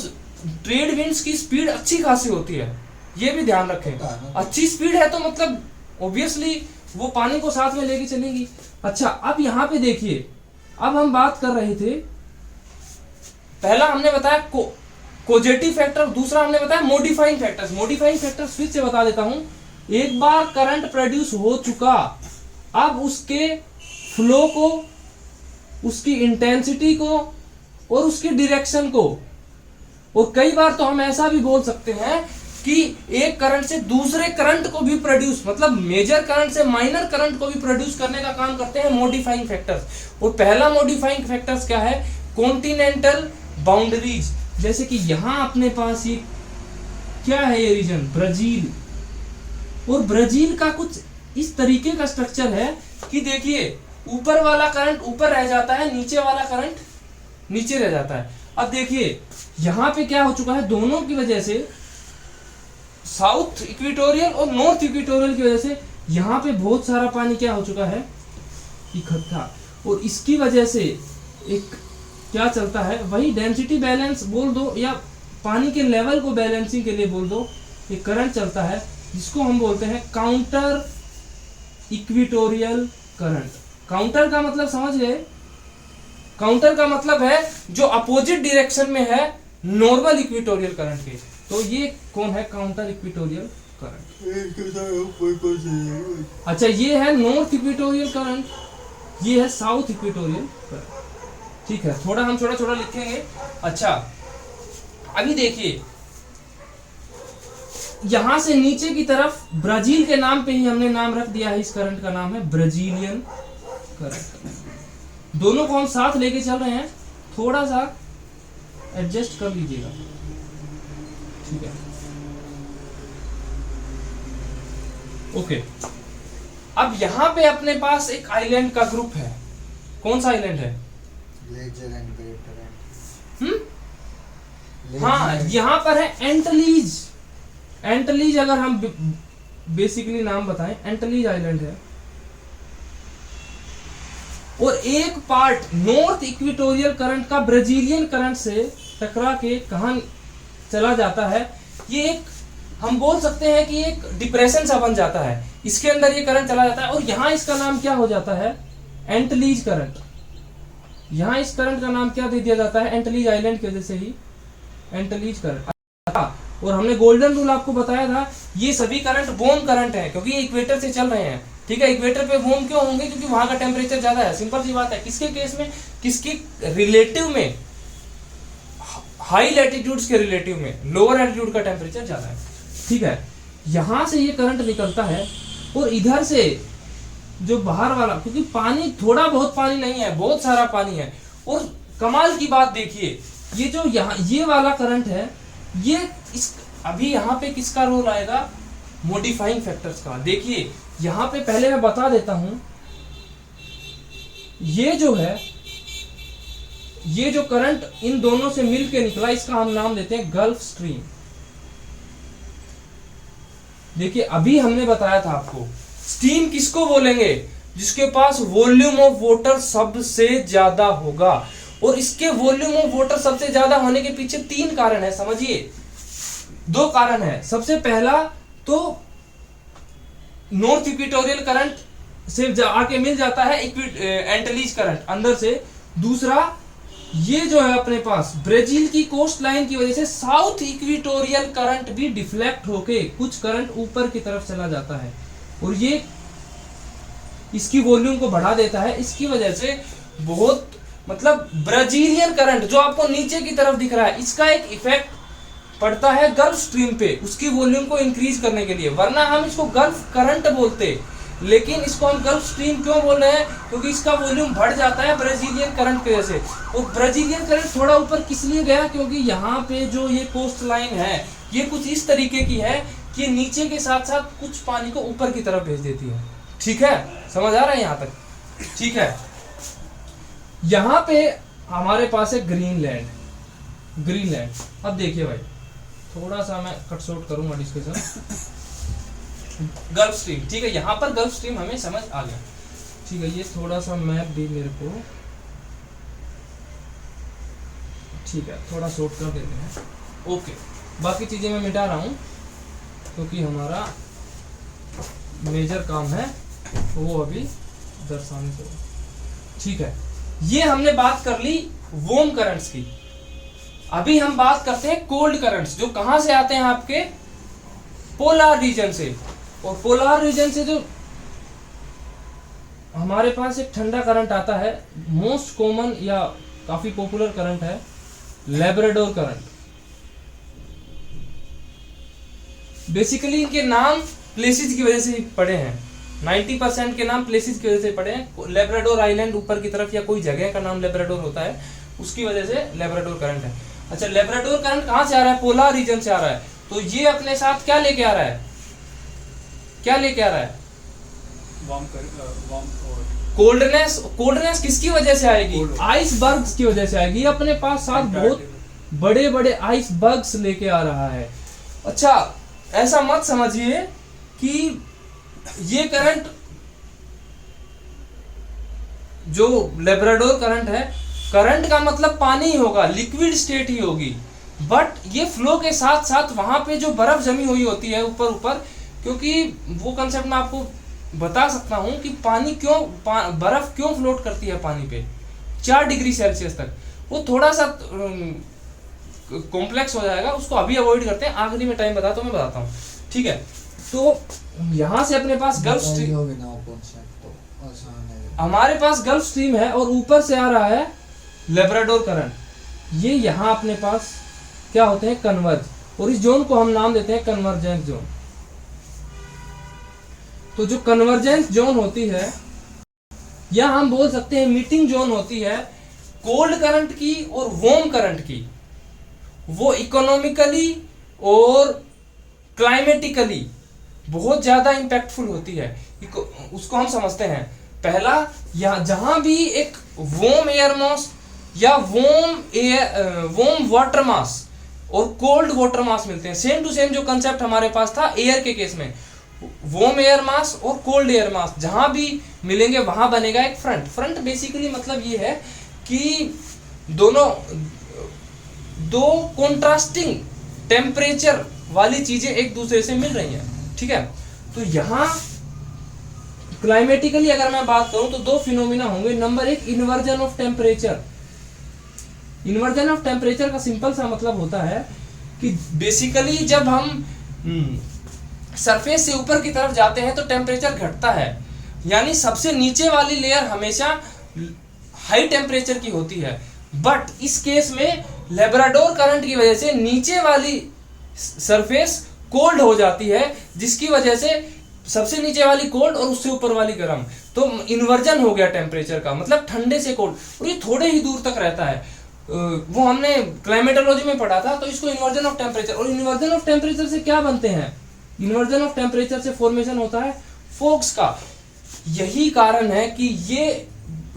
ट्रेड विंड्स की स्पीड अच्छी खासी होती है, ये भी ध्यान रखें। अच्छी स्पीड है तो मतलब ऑब्वियसली वो पानी को साथ में लेके चलेगी। अच्छा, अब यहाँ पे देखिए, अब हम बात कर रहे थे, पहला हमने बताया कोजेटिव फैक्टर, दूसरा हमने बताया मॉडिफाइंग फैक्टर्स। मॉडिफाइंग फैक्टर्स फिर से बता देता हूं। एक बार करंट प्रोड्यूस हो चुका, अब उसके फ्लो को, उसकी इंटेंसिटी को और उसकी डायरेक्शन को, और कई बार तो हम ऐसा भी बोल सकते हैं कि एक करंट से दूसरे करंट को भी प्रोड्यूस, मतलब मेजर करंट से माइनर करंट को भी प्रोड्यूस करने का काम करते हैं मॉडिफाइंग फैक्टर्स। और पहला मॉडिफाइंग फैक्टर्स क्या है? Continental boundaries. जैसे कि यहां अपने पास ये क्या है, ये रीजन ब्राजील, और ब्राजील का कुछ इस तरीके का स्ट्रक्चर है कि देखिए, ऊपर वाला करंट ऊपर रह जाता है, नीचे वाला करंट नीचे रह जाता है। अब देखिए यहां पे क्या हो चुका है, दोनों की वजह से, साउथ इक्वेटोरियल और नॉर्थ इक्वेटोरियल की वजह से यहाँ पे बहुत सारा पानी क्या हो चुका है, इकट्ठा, और इसकी वजह से एक क्या चलता है, वही डेंसिटी बैलेंस बोल दो या पानी के लेवल को बैलेंसिंग के लिए बोल दो, एक करंट चलता है जिसको हम बोलते हैं काउंटर इक्वेटोरियल करंट। काउंटर का मतलब समझ गए? काउंटर का मतलब है जो अपोजिट डायरेक्शन में है नॉर्मल इक्वेटोरियल करंट के। तो ये कौन है? Counter equatorial current. अच्छा, ये है नॉर्थ इक्वेटोरियल करंट, ये है साउथ इक्वेटोरियल करंट, ठीक है। थोड़ा हम छोटा लिखेंगे। अच्छा, अभी देखिए, यहां से नीचे की तरफ ब्राजील के नाम पे ही हमने नाम रख दिया है, इस करंट का नाम है ब्राजीलियन करंट। दोनों को हम साथ लेके चल रहे हैं, थोड़ा सा एडजस्ट कर लीजिएगा, ठीक है। ओके, अब यहां पे अपने पास एक आइलैंड का ग्रुप है। कौन सा आइलैंड है? Lesser and greater and. हाँ, यहां पर है एंटलीज। एंटलीज अगर हम बेसिकली नाम बताएं, एंटलीज आइलैंड है, और एक पार्ट नॉर्थ इक्वेटोरियल करंट का ब्राजीलियन करंट से टकरा के कहां चला जाता है, ये एक हम बोल सकते हैं कि एक डिप्रेशन सा बन जाता है, इसके अंदर ये करंट चला जाता है और यहाँ इसका नाम क्या हो जाता है, एंटलीज करंट। यहाँ इस करंट का नाम क्या दे दिया जाता है, एंटलीज आइलैंड की वजह से ही एंटलीज करंट। और हमने गोल्डन रूल आपको बताया था, ये सभी करंट वॉर्म करंट है क्योंकि इक्वेटर से चल रहे हैं, ठीक है। इक्वेटर पे वॉर्म क्यों होंगे, क्योंकि वहां का टेम्परेचर ज्यादा है, सिंपल सी बात है। किसके केस में, किसके रिलेटिव में, हाई लैटिट्यूड्स के रिलेटिव में लोअर एल्टीट्यूड का टेम्परेचर ज्यादा है, ठीक है। यहां से ये करंट निकलता है और इधर से जो बाहर वाला, क्योंकि पानी थोड़ा बहुत पानी नहीं है, बहुत सारा पानी है। और कमाल की बात देखिए, ये जो यहाँ ये वाला करंट है, ये इस अभी यहाँ पे किसका रोल आएगा, मॉडिफाइंग फैक्टर्स का। देखिए यहाँ पे पहले मैं बता देता हूं, ये जो है, ये जो करंट इन दोनों से मिलके निकला, इसका हम नाम देते हैं गल्फ स्ट्रीम। देखिए अभी हमने बताया था आपको, स्टीम किसको बोलेंगे, जिसके पास वॉल्यूम ऑफ वाटर सबसे ज्यादा होगा। और इसके वॉल्यूम ऑफ वाटर सबसे ज्यादा होने के पीछे 3 कारण है, समझिए। 2 कारण है। सबसे पहला तो नॉर्थ इक्वेटोरियल करंट से आके मिल जाता है एंटलीज करंट अंदर से। दूसरा, ये जो है अपने पास ब्राजील की कोस्ट लाइन की वजह से साउथ इक्वेटोरियल करंट भी डिफ्लेक्ट होके कुछ करंट ऊपर की तरफ चला जाता है और ये इसकी वॉल्यूम को बढ़ा देता है। इसकी वजह से बहुत, मतलब ब्राजीलियन करंट जो आपको नीचे की तरफ दिख रहा है, इसका एक इफेक्ट पड़ता है गल्फ स्ट्रीम पे, उसकी वॉल्यूम को इंक्रीज करने के लिए। वरना हम इसको गल्फ करंट बोलते, लेकिन इसको हम गल्फ स्ट्रीम क्यों बोल रहे हैं, क्योंकि इसका वॉल्यूम बढ़ जाता है ब्राजीलियन करंट की वजह से। और ब्राजीलियन करंट थोड़ा ऊपर किस लिए गया, क्योंकि यहाँ पे जो ये कोस्ट लाइन है, ये कुछ इस तरीके की है कि नीचे के साथ साथ कुछ पानी को ऊपर की तरफ भेज देती है, ठीक है। समझ आ रहा है यहाँ तक, ठीक है। यहाँ पे हमारे पास है ग्रीनलैंड। अब देखिए भाई, थोड़ा सा मैं कट शॉर्ट करूंगा डिस्कशन। गल्फ स्ट्रीम, ठीक है, यहाँ पर गल्फ स्ट्रीम हमें समझ आ गया, ठीक है। ये थोड़ा सा मैप भी मेरे को, ठीक है, थोड़ा शॉर्ट कर देते हैं, ओके। बाकी चीजें मैं मिटा रहा हूँ क्योंकि हमारा मेजर काम है वो अभी दर्शाने से, ठीक है। ये हमने बात कर ली वार्म करंट्स की। अभी हम बात करते हैं कोल्ड करंट्स, जो कहां से आते हैं, आपके पोलर रीजन से। और पोलर रीजन से जो हमारे पास एक ठंडा करंट आता है, मोस्ट कॉमन या काफी पॉपुलर करंट है लैब्राडोर करंट। बेसिकली इनके नाम प्लेसेस की वजह से पड़े हैं, 90% के नाम प्लेसेस की वजह से पड़े हैं। लैब्राडोर आइलैंड ऊपर की तरफ या कोई जगह का नाम लैब्राडोर होता है, उसकी वजह से लैब्राडोर करंट है। अच्छा, लैब्राडोर करंट कहां से आ रहा है, पोलर रीजन से आ रहा है। तो ये अपने साथ क्या लेके आ रहा है, कोल्डनेस। कोल्डनेस किसकी वजह से आएगी, आइसबर्ग्स की वजह से आएगी। अपने पास साथ बहुत बड़े बड़े आइसबर्ग्स लेके आ रहा है। अच्छा, ऐसा मत समझिए कि ये करंट जो लैब्राडोर करंट है, करंट का मतलब पानी ही होगा, लिक्विड स्टेट ही होगी। बट ये फ्लो के साथ साथ वहां पे जो बर्फ जमी हुई होती है ऊपर, क्योंकि वो कंसेप्ट मैं आपको बता सकता हूं कि पानी क्यों, बर्फ क्यों फ्लोट करती है पानी पे 4 डिग्री सेल्सियस तक। वो थोड़ा सा कॉम्प्लेक्स हो जाएगा, उसको अभी अवॉइड करते हैं, आखिरी में टाइम बताता हूं, मैं बताता हूं, ठीक है। तो यहां से अपने पास गल्फ स्ट्रीम, हमारे पास गल्फ स्ट्रीम है और ऊपर से आ रहा है लैब्राडोर करंट। ये यहां अपने पास क्या होते हैं, कन्वर्ज, और इस जोन को हम नाम देते हैं कन्वर्जेंस जोन। तो जो कन्वर्जेंस जोन होती है, या हम बोल सकते हैं मीटिंग जोन होती है कोल्ड करंट की और वार्म करंट की, वो इकोनॉमिकली और क्लाइमेटिकली बहुत ज्यादा इंपैक्टफुल होती है। उसको हम समझते हैं। पहला, जहां भी एक वार्म एयर मास या वार्म वाटर मास और कोल्ड वाटर मास मिलते हैं, सेम टू सेम जो कंसेप्ट हमारे पास था एयर के केस में, वार्म एयर मास और कोल्ड एयर मास जहां भी मिलेंगे वहां बनेगा एक फ्रंट। फ्रंट बेसिकली मतलब ये है कि दो कॉन्ट्रास्टिंग टेम्परेचर वाली चीजें एक दूसरे से मिल रही हैं, ठीक है। तो यहाँ क्लाइमेटिकली अगर मैं बात करूं तो दो फिनोमिना होंगे। नंबर एक, inversion of temperature. Inversion of temperature का सिंपल सा मतलब होता है कि बेसिकली जब हम सरफेस से ऊपर की तरफ जाते हैं तो टेम्परेचर घटता है, यानी सबसे नीचे वाली लेयर हमेशा हाई टेम्परेचर की होती है। बट इस केस में लेब्राडोर करंट की वजह से नीचे वाली सरफेस कोल्ड हो जाती है, जिसकी वजह से सबसे नीचे वाली कोल्ड और उससे ऊपर वाली गर्म। तो इन्वर्जन हो गया टेम्परेचर का, मतलब ठंडे से कोल्ड, और ये थोड़े ही दूर तक रहता है। वो हमने क्लाइमेटोलॉजी में पढ़ा था, तो इसको इन्वर्जन ऑफ टेम्परेचर। और इन्वर्जन ऑफ टेम्परेचर से क्या बनते हैं? इन्वर्जन ऑफ टेम्परेचर से फॉर्मेशन होता है फोग्स का। यही कारण है कि ये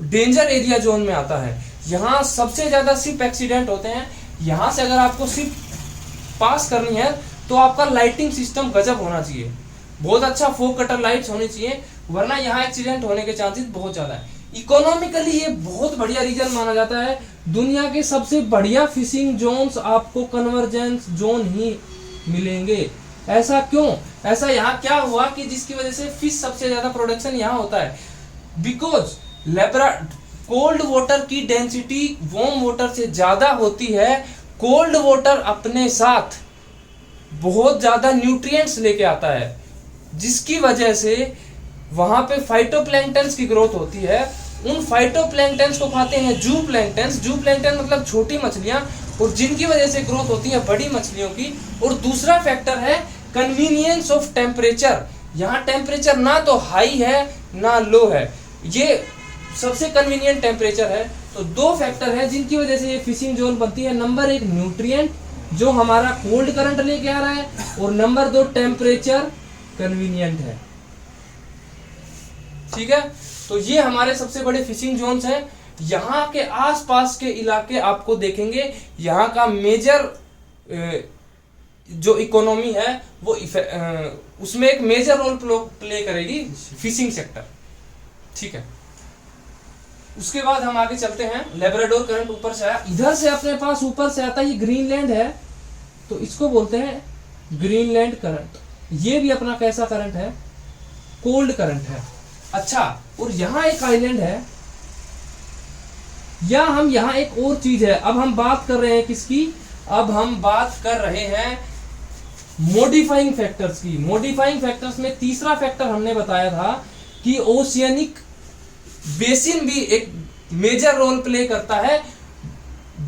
डेंजर एरिया जोन में आता है। यहाँ सबसे ज्यादा शिप एक्सीडेंट होते हैं। यहाँ से अगर आपको शिप पास करनी है तो आपका लाइटिंग सिस्टम गजब होना चाहिए, बहुत अच्छा फोग कटर लाइट्स होनी चाहिए, वरना यहाँ एक्सीडेंट होने के चांसेस बहुत ज्यादा है। इकोनॉमिकली ये बहुत बढ़िया रीजन माना जाता है। दुनिया के सबसे बढ़िया फिशिंग जोन्स आपको कन्वर्जेंस जोन ही मिलेंगे। ऐसा क्यों? ऐसा यहाँ क्या हुआ कि जिसकी वजह से फिश सबसे ज्यादा प्रोडक्शन यहाँ होता है? बिकॉज कोल्ड वाटर की डेंसिटी वार्म वाटर से ज्यादा होती है। कोल्ड वाटर अपने साथ बहुत ज्यादा न्यूट्रिएंट्स लेके आता है, जिसकी वजह से वहां पे फाइटोप्लैंक्टन्स की ग्रोथ होती है। उन फाइटोप्लैंक्टन्स को खाते हैं जू प्लैंक्टन्स। जू प्लैंक्टन मतलब छोटी मछलियां, और जिनकी वजह से ग्रोथ होती है बड़ी मछलियों की। और दूसरा फैक्टर है कन्वीनियंस ऑफ टेम्परेचर। यहाँ टेम्परेचर ना तो हाई है ना लो है, ये सबसे कन्वीनियंट टेम्परेचर है। तो दो फैक्टर है जिनकी वजह से ये फिशिंग जोन बनती है। नंबर एक, न्यूट्रिएंट जो हमारा कोल्ड करंट लेके आ रहा है, और नंबर दो, टेम्परेचर कन्वीनियंट है, ठीक है। तो ये हमारे सबसे बड़े फिशिंग जोन्स हैं। यहाँ के आसपास के इलाके आपको देखेंगे, यहाँ का मेजर जो इकोनॉमी है वो उसमें एक मेजर रोल प्ले करेगी फिशिंग सेक्टर, ठीक है। उसके बाद हम आगे चलते हैं। लेब्राडोर करंट ऊपर से आया, इधर से अपने पास ऊपर से आता है, ये ग्रीनलैंड है तो इसको बोलते हैं ग्रीनलैंड करंट। ये भी अपना कैसा करंट है? कोल्ड करंट है। अच्छा, और यहाँ एक आइलैंड है, या हम यहाँ एक और चीज है। अब हम बात कर रहे हैं किसकी? अब हम बात कर रहे हैं मॉडिफाइंग फैक्टर्स की। मॉडिफाइंग फैक्टर्स में तीसरा फैक्टर हमने बताया था कि ओशियनिक बेसिन भी एक मेजर रोल प्ले करता है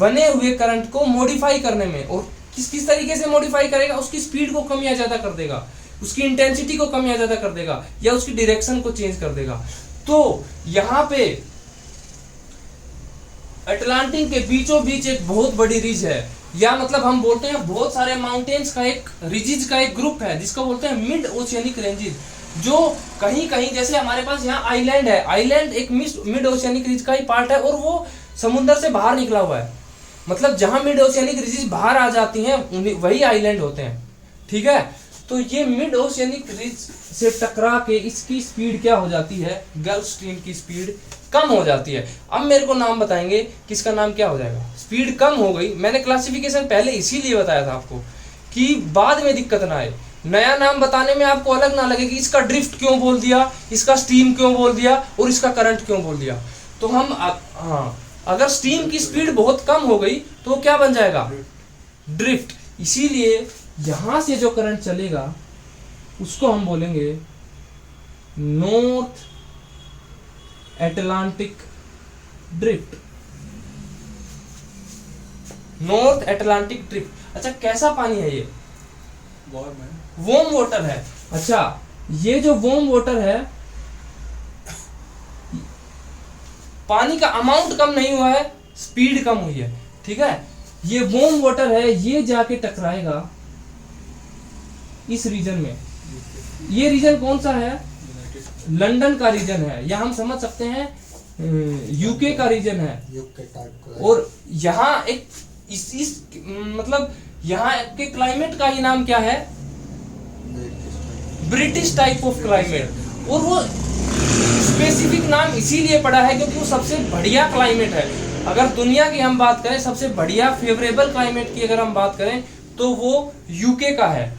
बने हुए करंट को मॉडिफाई करने में। और किस किस तरीके से मॉडिफाई करेगा? उसकी स्पीड को कम या ज्यादा कर देगा, उसकी इंटेंसिटी को कम या ज्यादा कर देगा, या उसकी डायरेक्शन को चेंज कर देगा। तो यहाँ पे अटलांटिक के बीचों बीच एक बहुत बड़ी रिज है, या मतलब हम बोलते हैं बहुत सारे माउंटेन्स का एक रिजिज का एक ग्रुप है, जिसको बोलते हैं मिड ओशियनिक रेंजेस। जो कहीं कहीं जैसे हमारे पास यहाँ आइलैंड है, आइलैंड एक मिड ओशियनिक रिज का ही पार्ट है, और वो समुद्र से बाहर निकला हुआ है। मतलब जहां मिड ओशियनिक रिजिज बाहर आ जाती हैं वही आइलैंड होते हैं, ठीक है। तो ये मिड ओशियनिक रिज से टकरा के इसकी स्पीड क्या हो जाती है? गल्फ स्ट्रीम की स्पीड कम हो जाती है। अब मेरे को नाम बताएंगे किसका नाम क्या हो जाएगा? स्पीड कम हो गई। मैंने क्लासिफिकेशन पहले इसीलिए बताया था आपको कि बाद में दिक्कत ना आए, नया नाम बताने में आपको अलग ना लगे कि इसका ड्रिफ्ट क्यों बोल दिया, इसका स्टीम क्यों बोल दिया, और इसका करंट क्यों बोल दिया। तो हम हाँ, अगर स्टीम की स्पीड बहुत कम हो गई तो क्या बन जाएगा? ड्रिफ्ट। इसीलिए यहां से जो करंट चलेगा उसको हम बोलेंगे north Atlantic drift. North Atlantic drift. अच्छा, कैसा पानी है ये? वार्म वाटर है। अच्छा, ये जो वार्म वाटर है, पानी का अमाउंट कम नहीं हुआ है, स्पीड कम हुई है, ठीक है। ये वार्म वाटर है, ये जाके टकराएगा इस रीजन में। ये रीजन कौन सा है? लंदन का रीजन है, या हम समझ सकते हैं यूके का रीजन है। और यहाँ एक इस मतलब यहाँ के क्लाइमेट का ही नाम क्या है? British type of climate. और वो स्पेसिफिक नाम इसीलिए पड़ा है क्योंकि वो सबसे बढ़िया क्लाइमेट है। अगर दुनिया की हम बात करें, सबसे बढ़िया फेवरेबल क्लाइमेट की अगर हम बात करें, तो वो यूके का है।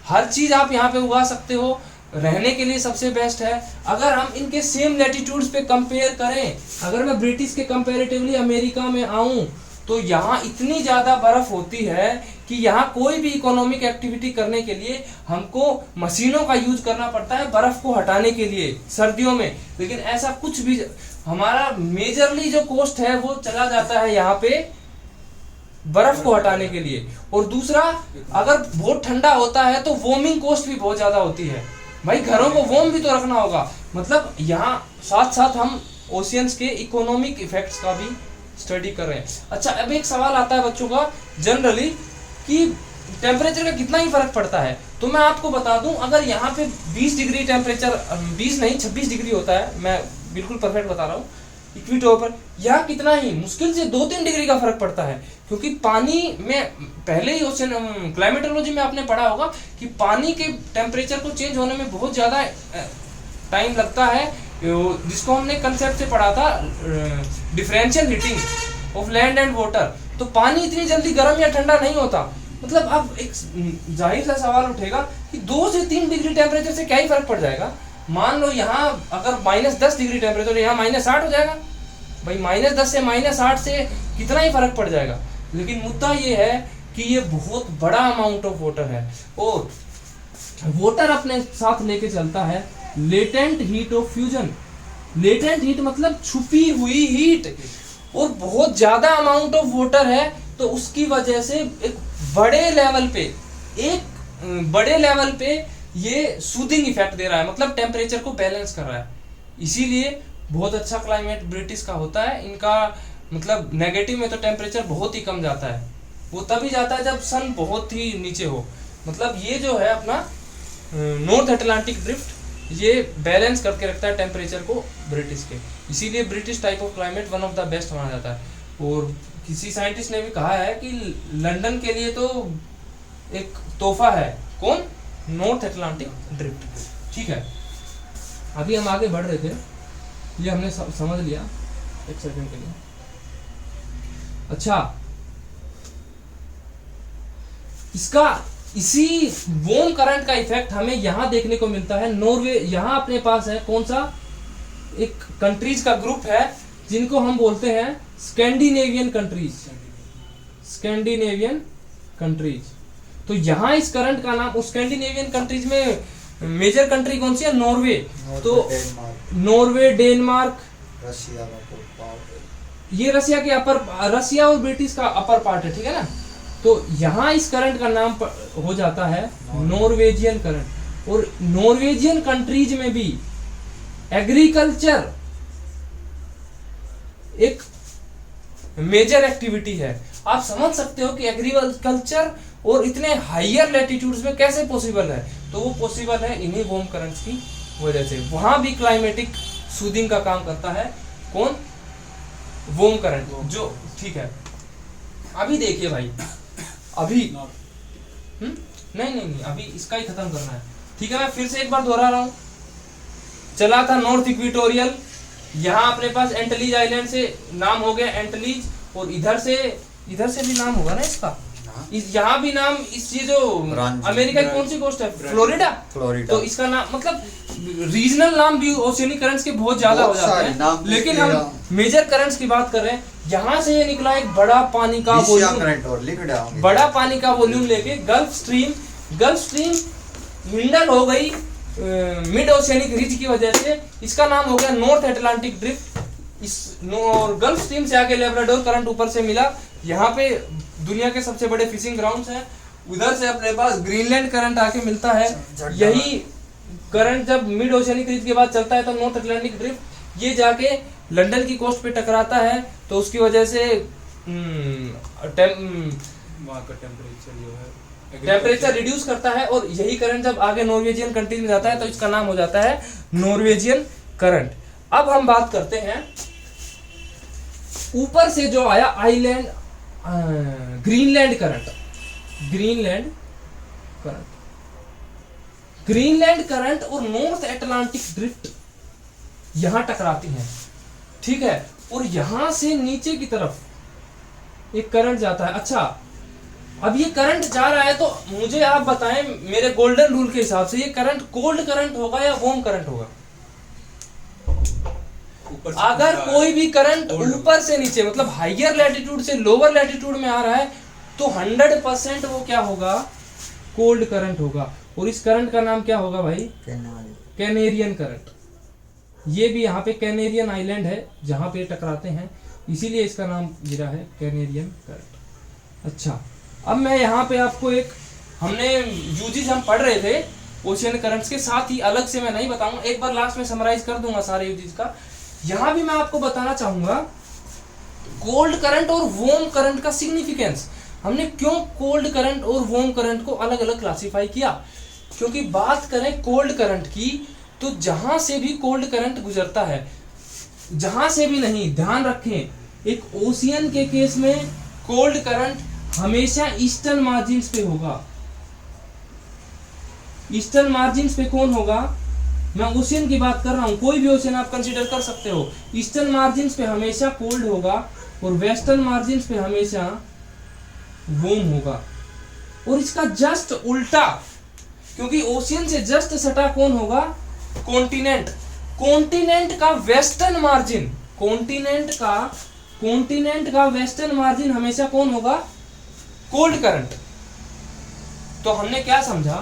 हर चीज आप यहाँ पे उगा सकते हो, रहने के लिए सबसे बेस्ट है। अगर हम इनके सेम लैटिट्यूड्स पे कंपेयर करें, अगर मैं ब्रिटिश के कंपैरेटिवली अमेरिका में आऊं तो यहाँ इतनी ज्यादा बर्फ होती है कि यहाँ कोई भी इकोनॉमिक एक्टिविटी करने के लिए हमको मशीनों का यूज करना पड़ता है बर्फ को हटाने के लिए सर्दियों में। लेकिन ऐसा कुछ भी, हमारा मेजरली जो कॉस्ट है वो चला जाता है यहाँ पे बर्फ को हटाने के लिए। और दूसरा, अगर बहुत ठंडा होता है तो वार्मिंग कॉस्ट भी बहुत ज्यादा होती है। भाई घरों को वार्म भी तो रखना होगा। मतलब यहाँ साथ साथ हम ओशियंस के इकोनॉमिक इफेक्ट्स का भी स्टडी कर रहे हैं। अच्छा, अब एक सवाल आता है बच्चों का जनरली कि टेम्परेचर का कितना ही फर्क पड़ता है। तो मैं आपको बता दूं, अगर यहाँ पे 20 डिग्री टेम्परेचर, 20 नहीं 26 डिग्री होता है, मैं बिल्कुल परफेक्ट बता रहा हूँ, इक्वेटर पर यहाँ कितना ही मुश्किल से 2-3 डिग्री का फर्क पड़ता है। क्योंकि पानी में पहले ही ओशन क्लाइमेटोलॉजी में आपने पढ़ा होगा कि पानी के टेम्परेचर को चेंज होने में बहुत ज्यादा टाइम लगता है, जिसको हमने कंसेप्ट से पढ़ा था differential heating of land and water. तो पानी इतनी जल्दी गर्म या ठंडा नहीं होता। मतलब अब एक जाहिर सा सवाल उठेगा कि 2 से 3 डिग्री टेम्परेचर से क्या ही फर्क पड़ जाएगा। मान लो यहाँ अगर -10 डिग्री टेम्परेचर, यहाँ -8 हो जाएगा। भाई -10 से -8 से कितना ही फर्क पड़ जाएगा। लेकिन मुद्दा ये है कि ये बहुत बड़ा अमाउंट ऑफ वाटर है, और वाटर अपने साथ लेके चलता है latent heat of fusion. Latent heat मतलब छुपी हुई हीट, और बहुत ज्यादा अमाउंट ऑफ वाटर है तो उसकी वजह से एक बड़े लेवल पे ये सूदिंग इफेक्ट दे रहा है, मतलब टेम्परेचर को बैलेंस कर रहा है। इसीलिए बहुत अच्छा क्लाइमेट ब्रिटिश का होता है। इनका मतलब नेगेटिव में तो टेम्परेचर बहुत ही कम जाता है, वो तभी जाता है जब सन बहुत ही नीचे हो। मतलब ये जो है अपना नॉर्थ अटलांटिक ड्रिफ्ट, ये बैलेंस करके रखता है टेम्परेचर को ब्रिटिश के। इसीलिए British type of climate one of the best माना जाता है। और किसी साइंटिस्ट ने भी कहा है कि लंदन के लिए तो एक तोहफा है, कौन? North Atlantic drift. ठीक है, अभी हम आगे बढ़ रहे थे, ये हमने समझ लिया। एक सेकंड के लिए। अच्छा, इसका इसी वार्म करंट का इफेक्ट हमें यहां देखने को मिलता है। नॉर्वे, यहां अपने पास है कौन सा, एक कंट्रीज का ग्रुप है जिनको हम बोलते हैं स्कैंडिनेवियन कंट्रीज। Scandinavian countries. तो यहां इस करंट का नाम, उस स्कैंडिनेवियन कंट्रीज में मेजर कंट्री कौन सी है? नॉर्वे। तो नॉर्वे, डेनमार्क, रशिया, ये रशिया के रशिया और ब्रिटिश का अपर पार्ट है, ठीक है ना। तो यहां इस करंट का नाम हो जाता है नॉर्वेजियन करंट। और नॉर्वेजियन कंट्रीज में भी एग्रीकल्चर एक मेजर एक्टिविटी है। आप समझ सकते हो कि एग्रीकल्चर और इतने हायर लैटिट्यूड्स में कैसे पॉसिबल है। तो वो पॉसिबल है इन्हीं वार्म करंट्स की वजह से। वहां भी क्लाइमेटिक सूदिंग का काम करता है कौन? वार्म करंट जो, ठीक है। अभी देखिए भाई, अभी नहीं, अभी इसका ही खत्म करना है, ठीक है। मैं फिर से एक बार दोहरा रहा हूं। चला था नॉर्थ इक्वेटोरियल, यहाँ अपने पास एंटलीज आइलैंड से नाम हो गया एंटलीज, और इधर से भी नाम होगा ना इसका। यहाँ भी नाम, इस ये जो अमेरिका की कौन सी कोस्ट है? फ्लोरिडा। तो इसका नाम, मतलब रीजनल नाम भी ओशियनिक करंट्स के बहुत ज्यादा हो जाते हैं। लेकिन हम मेजर करंट्स की बात कर रहे हैं। यहाँ से ये निकला एक बड़ा पानी का वॉल्यूम, बड़ा पानी का वॉल्यूम लेके गल्फ स्ट्रीम हिंडल हो गई मिड ओशियनिक रिज की वजह से। इसका नाम हो गया नॉर्थ अटलांटिक ड्रिफ्ट। इस गल्फ स्ट्रीम से आके लेब्राडोर करंट ऊपर से मिला। यहाँ पे दुनिया के सबसे बड़े फिशिंग ग्राउंड्स हैं। उधर से अपने पास ग्रीनलैंड करंट आके मिलता है। यही करंट जब मिड ओशियनिक रिज के बाद चलता है तो नॉर्थ अटलांटिक ड्रिफ्ट ये जाके लंदन की कोस्ट पे टकराता है। तो उसकी वजह से वहाँ का टेम्परेचर जो है टेम्परेचर रिड्यूस करता है। और यही करंट जब आगे नॉर्वेजियन कंट्रीज में जाता है तो इसका नाम हो जाता है नॉर्वेजियन करंट। अब हम बात करते हैं ऊपर से जो आया island Greenland current. Greenland current और नॉर्थ अटलांटिक ड्रिफ्ट यहां टकराती हैं, ठीक है। और यहां से नीचे की तरफ एक करंट जाता है। अच्छा, अब ये करंट जा रहा है, तो मुझे आप बताएं मेरे गोल्डन रूल के हिसाब से ये करंट कोल्ड करंट होगा या वार्म करंट होगा? अगर कोई भी करंट ऊपर से नीचे मतलब हाइयर लैटिट्यूड से लोअर लैटिट्यूड में आ रहा है तो 100% वो क्या होगा? कोल्ड करंट होगा। और इस करंट का नाम क्या होगा भाई? कैनेरियन करंट। ये भी यहाँ पे कैनेरियन आइलैंड है जहां पे टकराते हैं, इसीलिए इसका नाम गिरा है कैनेरियन करंट। अच्छा, अब मैं यहाँ पे आपको एक, हमने यूजेस हम पढ़ रहे थे ओशियन करंट्स के, साथ ही अलग से मैं नहीं बताऊंगा, एक बार लास्ट में समराइज कर दूंगा सारे यूजेस का। यहाँ भी मैं आपको बताना चाहूंगा कोल्ड करंट और वार्म करंट का सिग्निफिकेंस। हमने क्यों कोल्ड करंट और वार्म करंट को अलग अलग क्लासिफाई किया? क्योंकि बात करें कोल्ड करंट की तो जहां से भी कोल्ड करंट गुजरता है, जहां से भी नहीं, ध्यान रखें, एक ओशियन के केस में कोल्ड करंट हमेशा ईस्टर्न मार्जिन्स पे होगा। ईस्टर्न मार्जिन्स पे कौन होगा? मैं ओशियन की बात कर रहा हूं, कोई भी ओशियन आप कंसीडर कर सकते हो। ईस्टर्न मार्जिन्स पे हमेशा कोल्ड होगा और वेस्टर्न मार्जिन्स पे हमेशा वार्म होगा। और इसका जस्ट उल्टा, क्योंकि ओशियन से जस्ट सटा कौन होगा? कॉन्टिनेंट। कॉन्टिनेंट का वेस्टर्न मार्जिन, कॉन्टिनेंट का वेस्टर्न मार्जिन हमेशा कौन होगा? Cold current. तो हमने क्या समझा,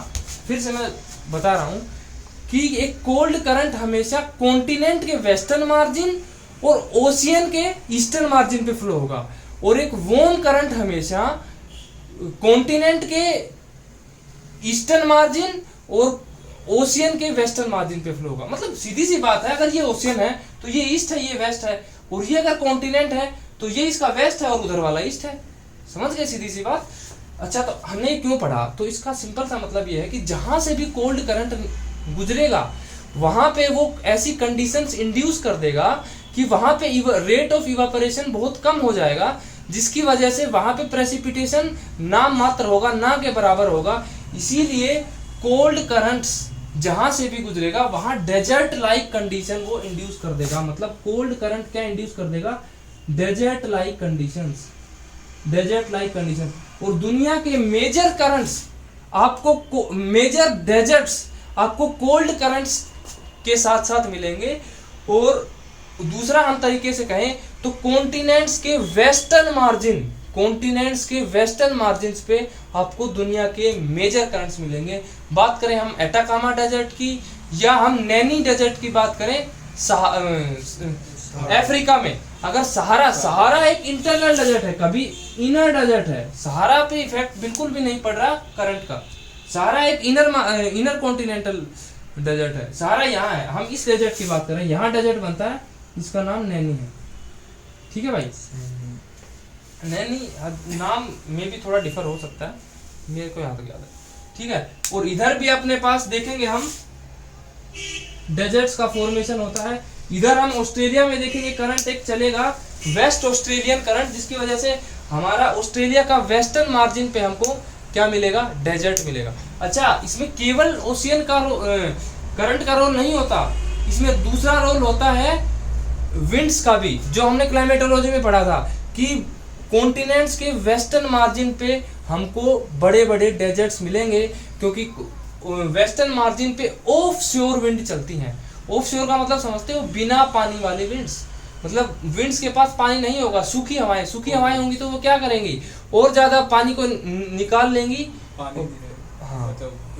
फिर से मैं बता रहा हूं कि एक कोल्ड करंट हमेशा कॉन्टिनेंट के वेस्टर्न मार्जिन और ओशियन के ईस्टर्न मार्जिन पे फ्लो होगा, और एक वार्म करंट हमेशा कॉन्टिनेंट के ईस्टर्न मार्जिन और ओशियन के वेस्टर्न मार्जिन पे फ्लो होगा। मतलब सीधी सी बात है, अगर ये ओशियन है तो ये ईस्ट है, ये वेस्ट है, और ये अगर कॉन्टिनेंट है तो ये इसका वेस्ट है और उधर वाला ईस्ट है। समझ गए सीधी सी बात? अच्छा, तो हमने क्यों पढ़ा? तो इसका सिंपल सा मतलब ये है कि जहां से भी कोल्ड करंट गुजरेगा वहां पे वो ऐसी कंडीशंस इंड्यूस कर देगा कि वहां पे रेट ऑफ इवापोरेशन बहुत कम हो जाएगा, जिसकी वजह से वहां पे प्रेसिपिटेशन नाम मात्र होगा, ना के बराबर होगा। इसीलिए कोल्ड करंट्स जहां से भी गुजरेगा वहां डेजर्ट लाइक कंडीशन वो इंड्यूस कर देगा। मतलब कोल्ड करंट क्या इंड्यूस कर देगा? Desert like conditions, desert like condition. और दुनिया के मेजर करंट्स आपको, मेजर डेजर्ट्स आपको कोल्ड करंट्स के साथ साथ मिलेंगे। और दूसरा हम तरीके से कहें तो कॉन्टिनेंट्स के वेस्टर्न मार्जिन, कॉन्टिनेंट्स के वेस्टर्न मार्जिन पे आपको दुनिया के मेजर करंट्स मिलेंगे। बात करें हम एटाकामा डेजर्ट की या हम नैनी डेजर्ट की बात करें अफ्रीका में, अगर सहारा एक इंटरनल डेजर्ट है, कभी इनर डेजर्ट है, सहारा पे इफेक्ट बिल्कुल भी नहीं पड़ रहा करंट का। सहारा एक इनर कॉन्टिनेंटल डेजर्ट है, सहारा यहाँ है, हम इस डेजर्ट की बात करें, यहाँ डेजर्ट बनता है, इसका नाम नैनी है। ठीक है भाई? नैनी नाम में भी थोड़ा डिफर हो सकता है, मेरे को यहाँ तक याद है। ठीक है? और इधर भी अपने पास देखेंगे हम डेजर्ट्स का फॉर्मेशन होता है। इधर हम ऑस्ट्रेलिया में देखेंगे करंट एक चलेगा वेस्ट ऑस्ट्रेलियन करंट, जिसकी वजह से हमारा ऑस्ट्रेलिया का वेस्टर्न मार्जिन पे हमको क्या मिलेगा? डेजर्ट मिलेगा। अच्छा, इसमें केवल ओशियन का करंट का रोल नहीं होता, इसमें दूसरा रोल होता है विंड्स का भी, जो हमने क्लाइमेटोलॉजी में पढ़ा था कि कॉन्टिनेंट्स के वेस्टर्न मार्जिन पे हमको बड़े बड़े डेजर्ट्स मिलेंगे, क्योंकि वेस्टर्न मार्जिन पे ऑफ श्योर विंड चलती हैं। ऑफ श्योर का मतलब समझते हो? बिना पानी वाले विंड्स, मतलब विंड्स के पास पानी नहीं होगा, सूखी हवाएं होंगी तो वो क्या करेंगी? और ज्यादा पानी को निकाल लेंगी। हाँ,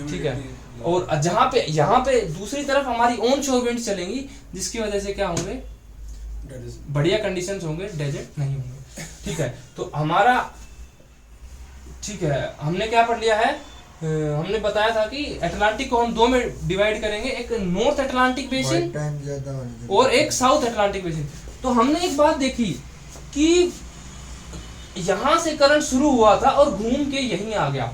ठीक है। और जहाँ पे यहाँ पे दूसरी तरफ हमारी ऑन शोर विंड चलेंगी, जिसकी वजह से क्या होंगे? बढ़िया कंडीशंस होंगे, डेजर्ट नहीं होंगे। ठीक है? तो हमारा, ठीक है, हमने क्या पढ़ लिया है? हमने बताया था कि अटलांटिक को हम दो में डिवाइड करेंगे, एक नॉर्थ अटलांटिक बेसिन और एक साउथ अटलांटिक बेसिन। तो हमने एक बात देखी कि यहां से करंट शुरू हुआ था और घूम के यहीं आ गया,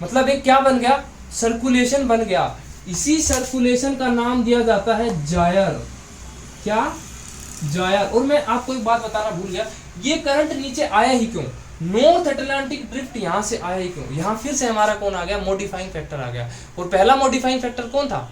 मतलब एक क्या बन गया? सर्कुलेशन बन गया। इसी सर्कुलेशन का नाम दिया जाता है जायर। क्या? जायर। और मैं आपको एक बात बताना भूल गया, ये करंट नीचे आया ही क्यों? नॉर्थ अटलांटिक ड्रिफ्ट यहां से आया ही क्यों? यहां फिर से हमारा कौन आ गया? मॉडिफाइंग फैक्टर आ गया। और पहला मॉडिफाइंग फैक्टर कौन था?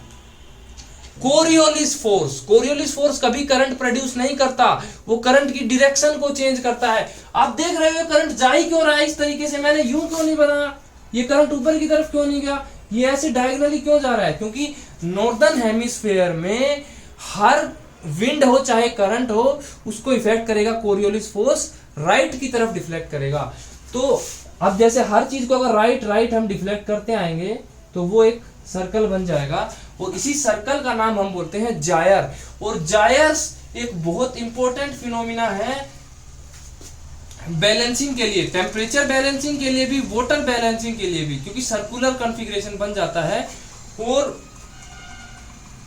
कोरियोलिस फोर्स कभी करंट प्रोड्यूस नहीं करता, वो करंट की डायरेक्शन को चेंज करता है। आप देख रहे हो करंट जा ही क्यों रहा है इस तरीके से, मैंने यूं क्यों नहीं बनाया, ये करंट ऊपर की तरफ क्यों नहीं गया, ये ऐसे डायगोनली क्यों जा रहा है, क्योंकि नॉर्दर्न हेमिस्फीयर में हर विंड हो चाहे करंट हो उसको इफेक्ट करेगा कोरियोलिस फोर्स, राइट की तरफ डिफ्लेक्ट करेगा। तो अब जैसे हर चीज को अगर राइट हम डिफ्लेक्ट करते आएंगे तो वो एक सर्कल बन जाएगा, और इसी सर्कल का नाम हम बोलते हैं जायर। और जायर्स एक बहुत इंपॉर्टेंट फिनोमिना है बैलेंसिंग के लिए, टेम्परेचर बैलेंसिंग के लिए भी, वाटर बैलेंसिंग के लिए भी, क्योंकि सर्कुलर कॉन्फ़िगरेशन बन जाता है। और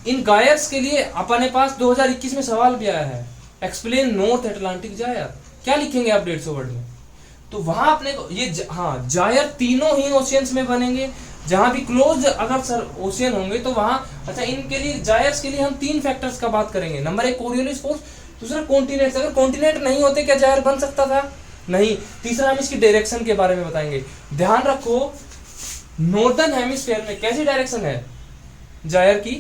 इन गायर्स के लिए अपने पास 2021 में सवाल भी आया है, एक्सप्लेन नॉर्थ अटलांटिक जायर, क्या लिखेंगे आप 150 वर्ड में। तो वहां अपने को ये जायर तीनों ही ओशियंस में बनेंगे, जहां भी क्लोज अगर ओशियन होंगे तो वहां। अच्छा, इनके लिए जायर्स के लिए हम 3 फैक्टर्स का बात करेंगे। नंबर 1 कोरियोलिस फोर्स, दूसरा कॉन्टिनेंट्स, अगर कॉन्टिनेंट नहीं होते क्या जायर बन सकता था, नहीं। तीसरा हम इसकी डायरेक्शन के बारे में बताएंगे। ध्यान रखो नॉर्दर्न हेमिस्फीयर में कैसी डायरेक्शन है जायर की,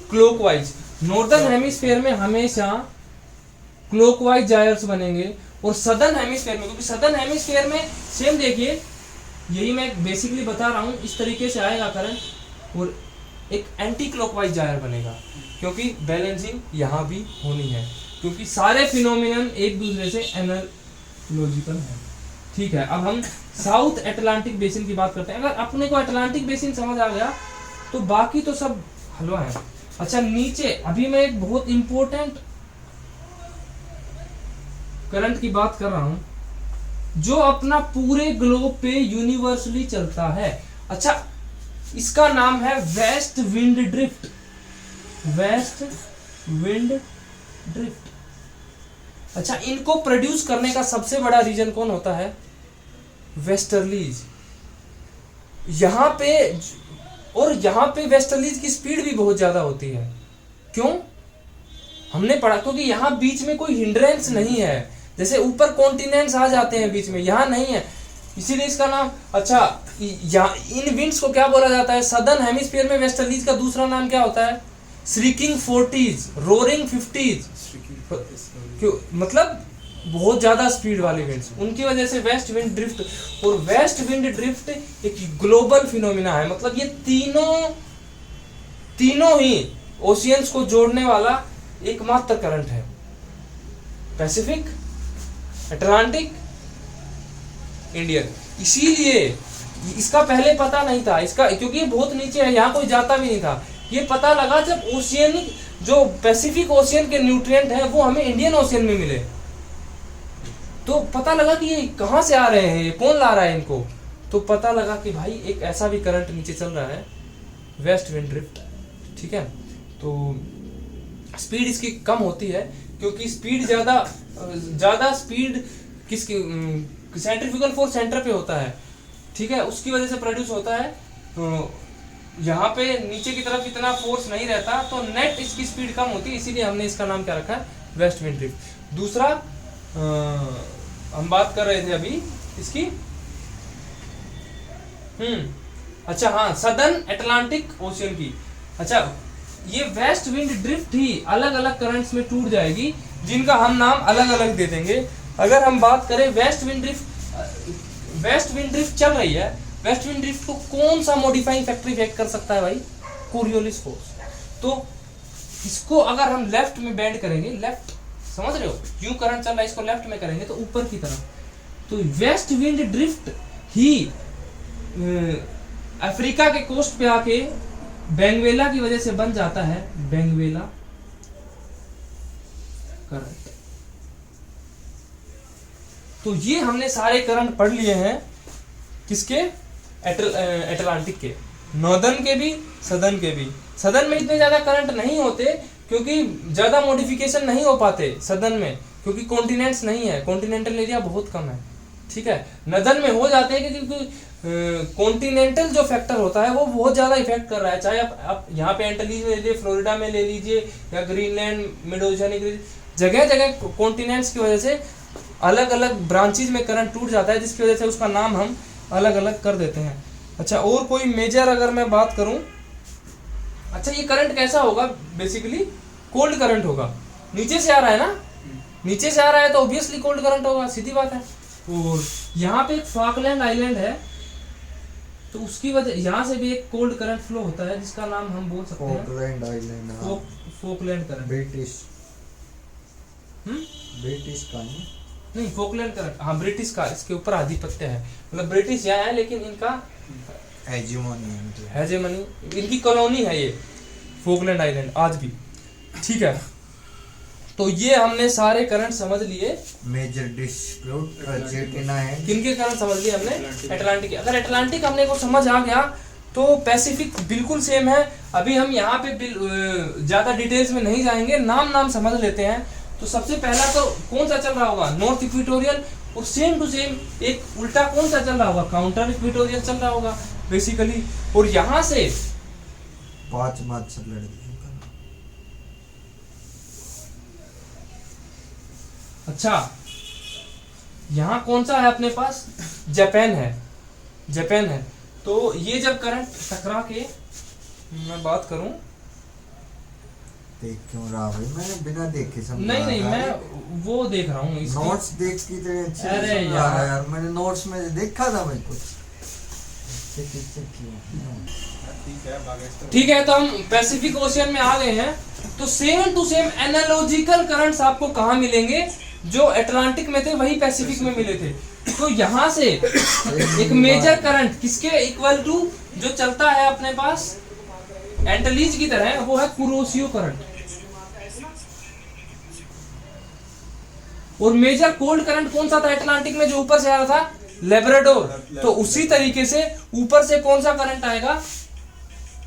क्लॉकवाइज। नॉर्दर्न हेमिस्फीयर में हमेशा क्लॉकवाइज जायर्स बनेंगे, और सदर्न हेमिस्फीयर में, क्योंकि सदर्न हेमिस्फीयर में सेम देखिए, यही मैं बेसिकली बता रहा हूं, इस तरीके से आएगा करंट और एक एंटी क्लॉकवाइज जायर बनेगा, क्योंकि बैलेंसिंग यहां भी होनी है, क्योंकि सारे फिनोमिनन एक दूसरे से एनालॉजिकल है। ठीक है, अब हम साउथ अटलांटिक बेसिन की बात करते हैं। अगर अपने को अटलांटिक बेसिन समझ आ गया तो बाकी तो सब हलवा है। अच्छा, नीचे अभी मैं एक बहुत इंपॉर्टेंट करंट की बात कर रहा हूं जो अपना पूरे ग्लोब पे यूनिवर्सली चलता है। अच्छा, इसका नाम है west wind drift. West wind drift. अच्छा, इनको प्रोड्यूस करने का सबसे बड़ा रीजन कौन होता है, वेस्टर्लीज। यहां पे वेस्टर्लीज की स्पीड भी बहुत ज्यादा होती है। क्यों, हमने पढ़ा, क्योंकि यहां बीच में कोई हिंड्रेंस नहीं है, जैसे ऊपर कॉन्टिनेंट्स आ जाते हैं बीच में, यहां नहीं है, इसीलिए इसका नाम। अच्छा, इन विंड्स को क्या बोला जाता है, सदर्न हेमिस्फीयर में वेस्टर्लीज का दूसरा नाम क्या होता है, श्रीकिंग 40s, रोरिंग 50s। क्यों, मतलब बहुत ज्यादा स्पीड वाले विंड्स, उनकी वजह से वेस्ट विंड ड्रिफ्ट। और वेस्ट विंड ड्रिफ्ट एक ग्लोबल फिनोमिना है, मतलब ये तीनों ही ओशियंस को जोड़ने वाला एकमात्र करंट है। Pacific, Atlantic, Indian. इसीलिए इसका पहले पता नहीं था, इसका, क्योंकि ये बहुत नीचे है, यहाँ कोई जाता भी नहीं था। ये पता लगा जब ओशियनिक, जो पैसिफिक ओशियन के न्यूट्रिएंट हैं वो हमें इंडियन ओशियन में मिले, तो पता लगा कि ये कहाँ से आ रहे हैं, ये कौन ला रहा है इनको। तो पता लगा कि भाई एक ऐसा भी करंट नीचे चल रहा है, वेस्ट विंड ड्रिफ्ट। ठीक है, तो स्पीड इसकी कम होती है, क्योंकि स्पीड ज्यादा स्पीड किसकी, सेंट्रीफ्यूगल फोर्स सेंटर पे होता है। ठीक है, उसकी वजह से प्रोड्यूस होता है। तो यहाँ पे नीचे की तरफ इतना फोर्स नहीं रहता, तो नेट इसकी स्पीड कम होती है, इसीलिए हमने इसका नाम क्या रखा है, वेस्ट विंड ड्रिफ्ट। दूसरा हम बात कर रहे थे अभी इसकी, अच्छा हाँ, सदर्न अटलांटिक ओशियन की। अच्छा, ये वेस्ट विंड ड्रिफ्ट ही अलग अलग करंट्स में टूट जाएगी, जिनका हम नाम अलग अलग दे देंगे। अगर हम बात करें वेस्ट विंड ड्रिफ्ट चल रही है, वेस्ट विंड ड्रिफ्ट को कौन सा मॉडिफाइंग फैक्टर इफेक्ट कर सकता है भाई, कोरियोलिस फोर्स। तो इसको अगर हम लेफ्ट में बेंड करेंगे, लेफ्ट समझ रहे हो, यूं करंट चल रहा है, इसको लेफ्ट में करेंगे तो ऊपर की तरफ, तो वेस्ट विंड ड्रिफ्ट ही अफ्रीका के कोस्ट पे आके बेंगवेला की वजह से बन जाता है बेंगवेला करंट। तो ये हमने सारे करंट पढ़ लिए हैं, किसके, अटलांटिक के, नॉर्दर्न के भी, सदर्न के भी। सदर्न में इतने ज्यादा करंट नहीं होते, क्योंकि ज्यादा मॉडिफिकेशन नहीं हो पाते सदर्न में, क्योंकि कॉन्टिनेंट्स नहीं है, कॉन्टिनेंटल एरिया बहुत कम है। ठीक है, नदर्न में हो जाते हैं, क्योंकि कॉन्टिनेंटल जो फैक्टर होता है वो बहुत ज्यादा इफेक्ट कर रहा है। चाहे आप यहाँ पे एंटलीज में ले लीजिए, फ्लोरिडा में ले लीजिए, या ग्रीनलैंड, मिड ओशियनिक, जगह जगह कॉन्टिनेंट्स की वजह से अलग अलग ब्रांचेज में करंट टूट जाता है, जिसकी वजह से उसका नाम हम अलग अलग कर देते हैं। अच्छा, और कोई मेजर अगर मैं बात करूं अच्छा ये करंट कैसा होगा, बेसिकली कोल्ड करंट होगा, नीचे से आ रहा है ना, नीचे से आ रहा है तो ऑब्वियसली कोल्ड करंट होगा, सीधी बात है। और यहाँ पे एक फॉकलैंड आइलैंड है, तो उसकी वजह यहाँ से भी एक कोल्ड करंट फ्लो होता है जिसका नाम हम बोल सकते हैं फॉकलैंड आइलैंड, हाँ। Falkland current. ब्रिटिश का नहीं, फोकलैंड करंट, हाँ ब्रिटिश का, इसके ऊपर आधिपत्य है, मतलब ब्रिटिश यहाँ है लेकिन इनका हेजेमनी, इनकी कॉलोनी है ये फोकलैंड आइलैंड आज भी, ठीक है। तो ये हमने सारे करंट समझ लिए। मेजर डिस्प्यूट अर्जेंटीना है, किनके करंट समझ लिए हमने, अटलांटिक। अगर अटलांटिक हमने को समझ आ गया तो पैसिफिक बिल्कुल सेम है। अभी हम यहाँ पे ज्यादा डिटेल्स में नहीं जाएंगे, नाम समझ लेते हैं। तो सबसे पहला तो कौन सा चल रहा होगा, नॉर्थ इक्वेटोरियल, और सेम टू सेम एक उल्टा कौन सा चल रहा होगा, काउंटर इक्वेटोरियल चल रहा होगा बेसिकली। और यहाँ से 5 मार्च से लड़ गए। अच्छा यहाँ कौन सा है अपने पास, जापान है। तो ये जब करंट टकरा के, मैं बात करूं, देख क्यों रहा भाई, मैंने बिना देखे समझा। नहीं मैं वो देख रहा हूँ नोट्स देख की तरह अच्छे अरे से समझा रहा है यार। यार, मैंने नोट्स में देखा था भाई कुछ। ठीक है, तो हम पैसिफिक ओशियन में आ गए हैं। तो same to same analogical currents आपको कहाँ मिलेंगे, जो अटलांटिक में थे वही पैसिफिक में मिले थे। तो यहाँ से एक मेजर करंट किसके इक्वल टू जो चलता है अपने पास एंटलीज की तरह, वो है कुरोशियो करंट। और मेजर कोल्ड करंट कौन सा था अटलांटिक में, जो ऊपर से आ रहा था, लेब्राडोर। तो उसी तरीके से ऊपर से कौन सा करंट आएगा,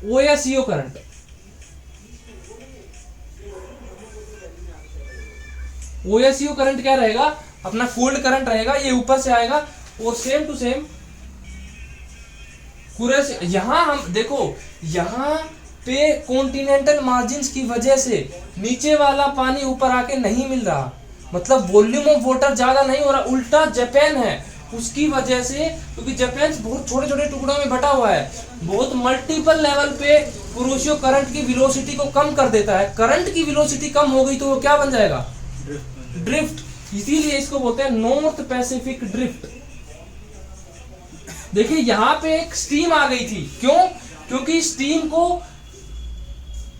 ओएससीओ करंट। ओएससीओ करंट क्या रहेगा, अपना कोल्ड करंट रहेगा, ये ऊपर से आएगा। और सेम टू सेम यहां हम देखो, यहां पे कॉन्टिनेंटल मार्जिन्स की वजह से नीचे वाला पानी ऊपर आके नहीं मिल रहा, मतलब वॉल्यूम ऑफ वाटर ज्यादा नहीं हो रहा। उल्टा जापान है, उसकी वजह से, क्योंकि जापान बहुत छोटे छोटे टुकड़ों में बटा हुआ है, बहुत मल्टीपल लेवल पे कुरोशियो करंट की वेलोसिटी को कम कर देता है। करंट की वेलोसिटी कम हो गई तो वो क्या बन जाएगा, ड्रिफ्ट। इसीलिए इसको बोलते हैं नॉर्थ पैसिफिक ड्रिफ्ट। देखिए यहाँ पे एक स्टीम आ गई थी, क्यों, क्योंकि स्टीम को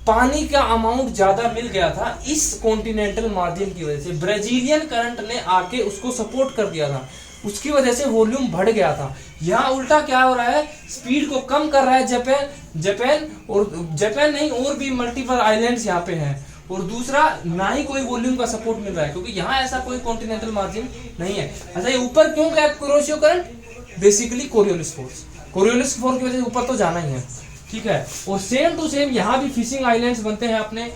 पानी का अमाउंट ज्यादा मिल गया था इस कॉन्टिनेंटल मार्जिन की वजह से। ब्राजीलियन करंट ने आके उसको सपोर्ट कर दिया था, उसकी वजह से वॉल्यूम बढ़ गया था। यहाँ उल्टा क्या हो रहा है, स्पीड को कम कर रहा है जापान, और जापान नहीं और भी मल्टीपल आइलैंड्स यहाँ पे हैं। और दूसरा, ना ही कोई वॉल्यूम का सपोर्ट मिल रहा है, क्योंकि यहाँ ऐसा कोई कॉन्टिनेंटल मार्जिन नहीं है। अच्छा, ये ऊपर क्यों गया Kuroshio current, basically Coriolis force की वजह से ऊपर तो जाना ही है, ठीक है। और सेम टू सेम यहाँ भी फिशिंग आइलैंड्स बनते हैं अपने,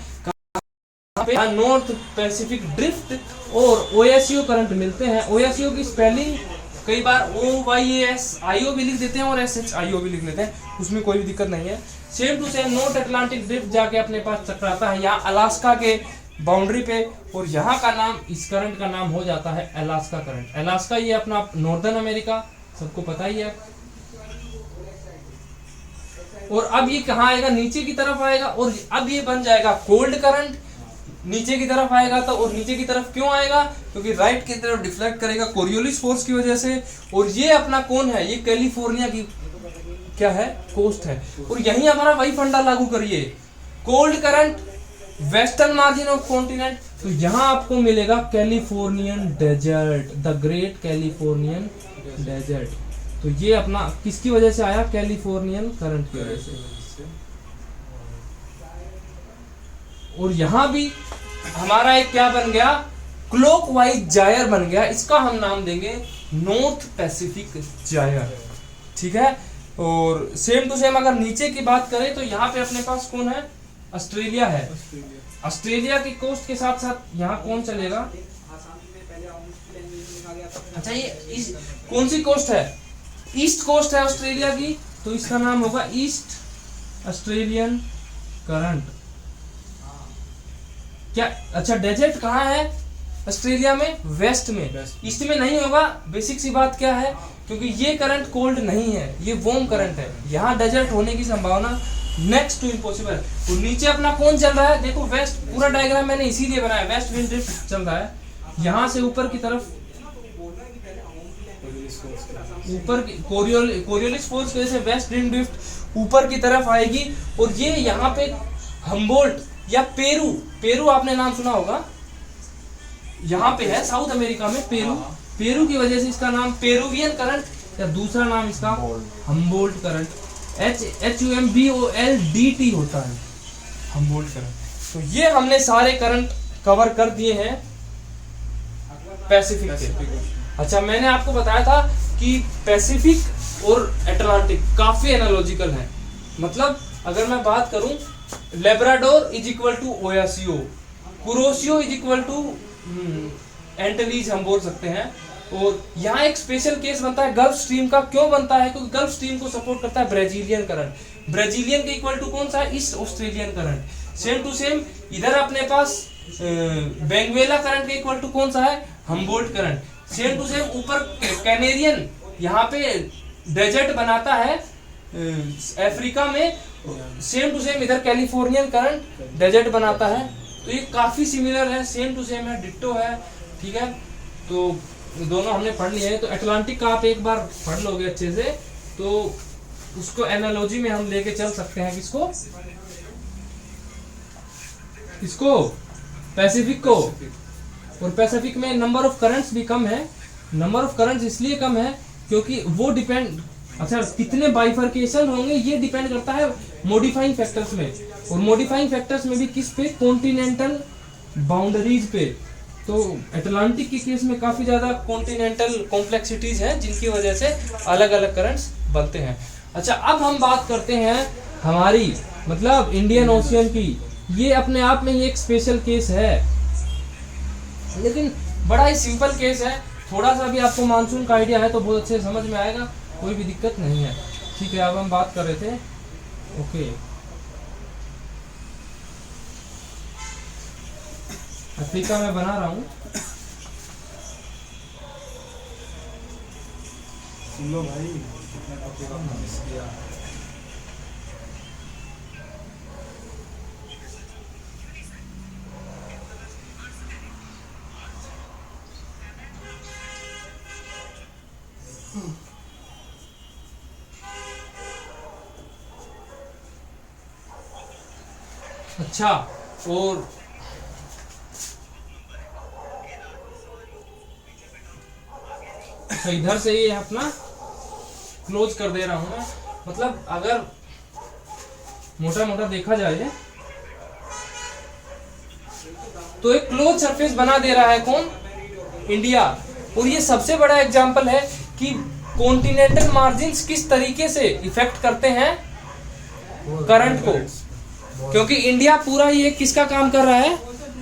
नॉर्थ पैसिफिक ड्रिफ्ट और ओएससीओ करंट मिलते हैं। ओएससीओ की स्पेलिंग कई बार OYASIO भी लिख देते हैं और SHIO भी लिख देते हैं, उसमें कोई भी दिक्कत नहीं है। Same to same North Atlantic drift जाके अपने पास टकराता है यहाँ अलास्का के बाउंड्री पे, और यहाँ का नाम, इस करंट का नाम हो जाता है अलास्का करंट। अलास्का ये अपना नॉर्दर्न अमेरिका, सबको पता ही है। और अब ये कहाँ आएगा, नीचे की तरफ आएगा, और अब ये बन जाएगा कोल्ड करंट, नीचे की तरफ आएगा। तो और नीचे की तरफ क्यों आएगा, क्योंकि राइट की तरफ डिफ्लेक्ट करेगा कोरियोलिस फोर्स की वजह से। और ये अपना कौन है, ये कैलिफोर्निया की क्या है, कोस्ट है। और यही हमारा वही फंडा लागू करिए, cold current western margin of continent, तो यहाँ आपको मिलेगा Californian desert, the great Californian desert. तो ये अपना किसकी वजह से आया, कैलिफोर्नियन करंट की वजह से। और यहां भी हमारा एक क्या बन गया, क्लॉकवाइज जायर बन गया, इसका हम नाम देंगे नॉर्थ पैसिफिक जायर, ठीक है। और सेम टू सेम अगर नीचे की बात करें तो यहाँ पे अपने पास कौन है, ऑस्ट्रेलिया है। ऑस्ट्रेलिया की कोस्ट के साथ साथ यहाँ कौन चलेगा, अच्छा ये कौन सी कोस्ट है, ईस्ट कोस्ट है ऑस्ट्रेलिया की, तो इसका नाम होगा ईस्ट ऑस्ट्रेलियन करंट। क्या, अच्छा डेजर्ट कहाँ है ऑस्ट्रेलिया में, वेस्ट में, ईस्ट में नहीं होगा। बेसिक सी बात क्या है, क्योंकि ये करंट कोल्ड नहीं है, ये वार्म करंट है। यहाँ डेजर्ट होने की संभावना नेक्स्ट टू इम्पॉसिबल। तो नीचे अपना कौन चल रहा है, देखो वेस्ट, पूरा डायग्राम मैंने इसीलिए बनाया, वेस्ट विंड ड्रिफ्ट चल रहा है, यहाँ से ऊपर की तरफ, ऊपर कोरियोलिस फोर्स की वजह से वेस्ट विंड ड्रिफ्ट ऊपर की तरफ आएगी, और ये यहाँ पे हम्बोल्ट या पेरू, पेरू आपने नाम सुना होगा, यहाँ पे है साउथ अमेरिका में पेरू, पेरू की वजह से इसका नाम पेरुवियन करंट या दूसरा नाम इसका हम्बोल्ट करंट, HUMBOLDT होता है, हम्बोल्ट करंट। तो ये हमने सारे करंट कवर कर दिए हैं पैसिफिक के। अच्छा, मैंने आपको बताया था कि पैसिफिक और अटलांटिक काफी एनालॉजिकल है, मतलब अगर मैं बात करूं, Labrador is equal to Oyashio, Kuroshio is equal to Antilles हम बोल सकते हैं। और यहाँ एक स्पेशल केस बनता है गल्फ स्ट्रीम का, क्यों बनता है, क्योंकि गल्फ स्ट्रीम को सपोर्ट करता है ब्राजीलियन करंट, ब्राजीलियन के इक्वल टू कौन सा है, East Australian current. Same to same इधर अपने पास बेंगुएला करंट के इक्वल टू कौन सा है, Humboldt current. Same to same ऊपर कैनेरियन, यहाँ पे डेजर्ट बनाता है अफ्रीका में, सेम टू सेम इधर कैलिफोर्नियन करंट डेजर्ट बनाता है। तो ये काफी सिमिलर है, सेम टू सेम है, डिट्टो है, ठीक है। तो दोनों हमने पढ़ लिए हैं। तो अटलांटिक का आप एक बार पढ़ लोगे अच्छे से, तो उसको एनालॉजी में हम लेके चल सकते हैं, किसको, इसको पैसिफिक को। और पैसिफिक में नंबर ऑफ करंट्स भी कम है, नंबर ऑफ करंट्स इसलिए कम है क्योंकि वो डिपेंड, अच्छा कितने बाइफर्केशन होंगे ये डिपेंड करता है मॉडिफाइंग फैक्टर्स में, और मॉडिफाइंग फैक्टर्स में भी किस पे, कॉन्टिनेंटल बाउंड्रीज पे। तो अटलांटिक के केस में काफी ज्यादा कॉन्टिनेंटल कॉम्प्लेक्सिटीज हैं, जिनकी वजह से अलग अलग करंट्स बनते हैं। अच्छा, अब हम बात करते हैं हमारी मतलब इंडियन ओशियन की। ये अपने आप में ये एक स्पेशल केस है, लेकिन बड़ा ही सिंपल केस है, थोड़ा सा भी आपको मानसून का आइडिया है तो बहुत अच्छे से समझ में आएगा, कोई भी दिक्कत नहीं है, ठीक है। अब हम बात कर रहे थे, ओके, अफ्रीका में बना रहा हूँ, सुन लो भाई, कितना अफ्रीका में मिस किया। अच्छा, और तो इधर से ये अपना क्लोज कर दे रहा हूं मैं, मतलब अगर मोटा मोटा देखा जाए तो एक क्लोज सरफेस बना दे रहा है कौन, इंडिया। और ये सबसे बड़ा एग्जांपल है कि कॉन्टिनेंटल मार्जिन्स किस तरीके से इफेक्ट करते हैं करंट को, क्योंकि इंडिया पूरा ये किसका काम कर रहा है,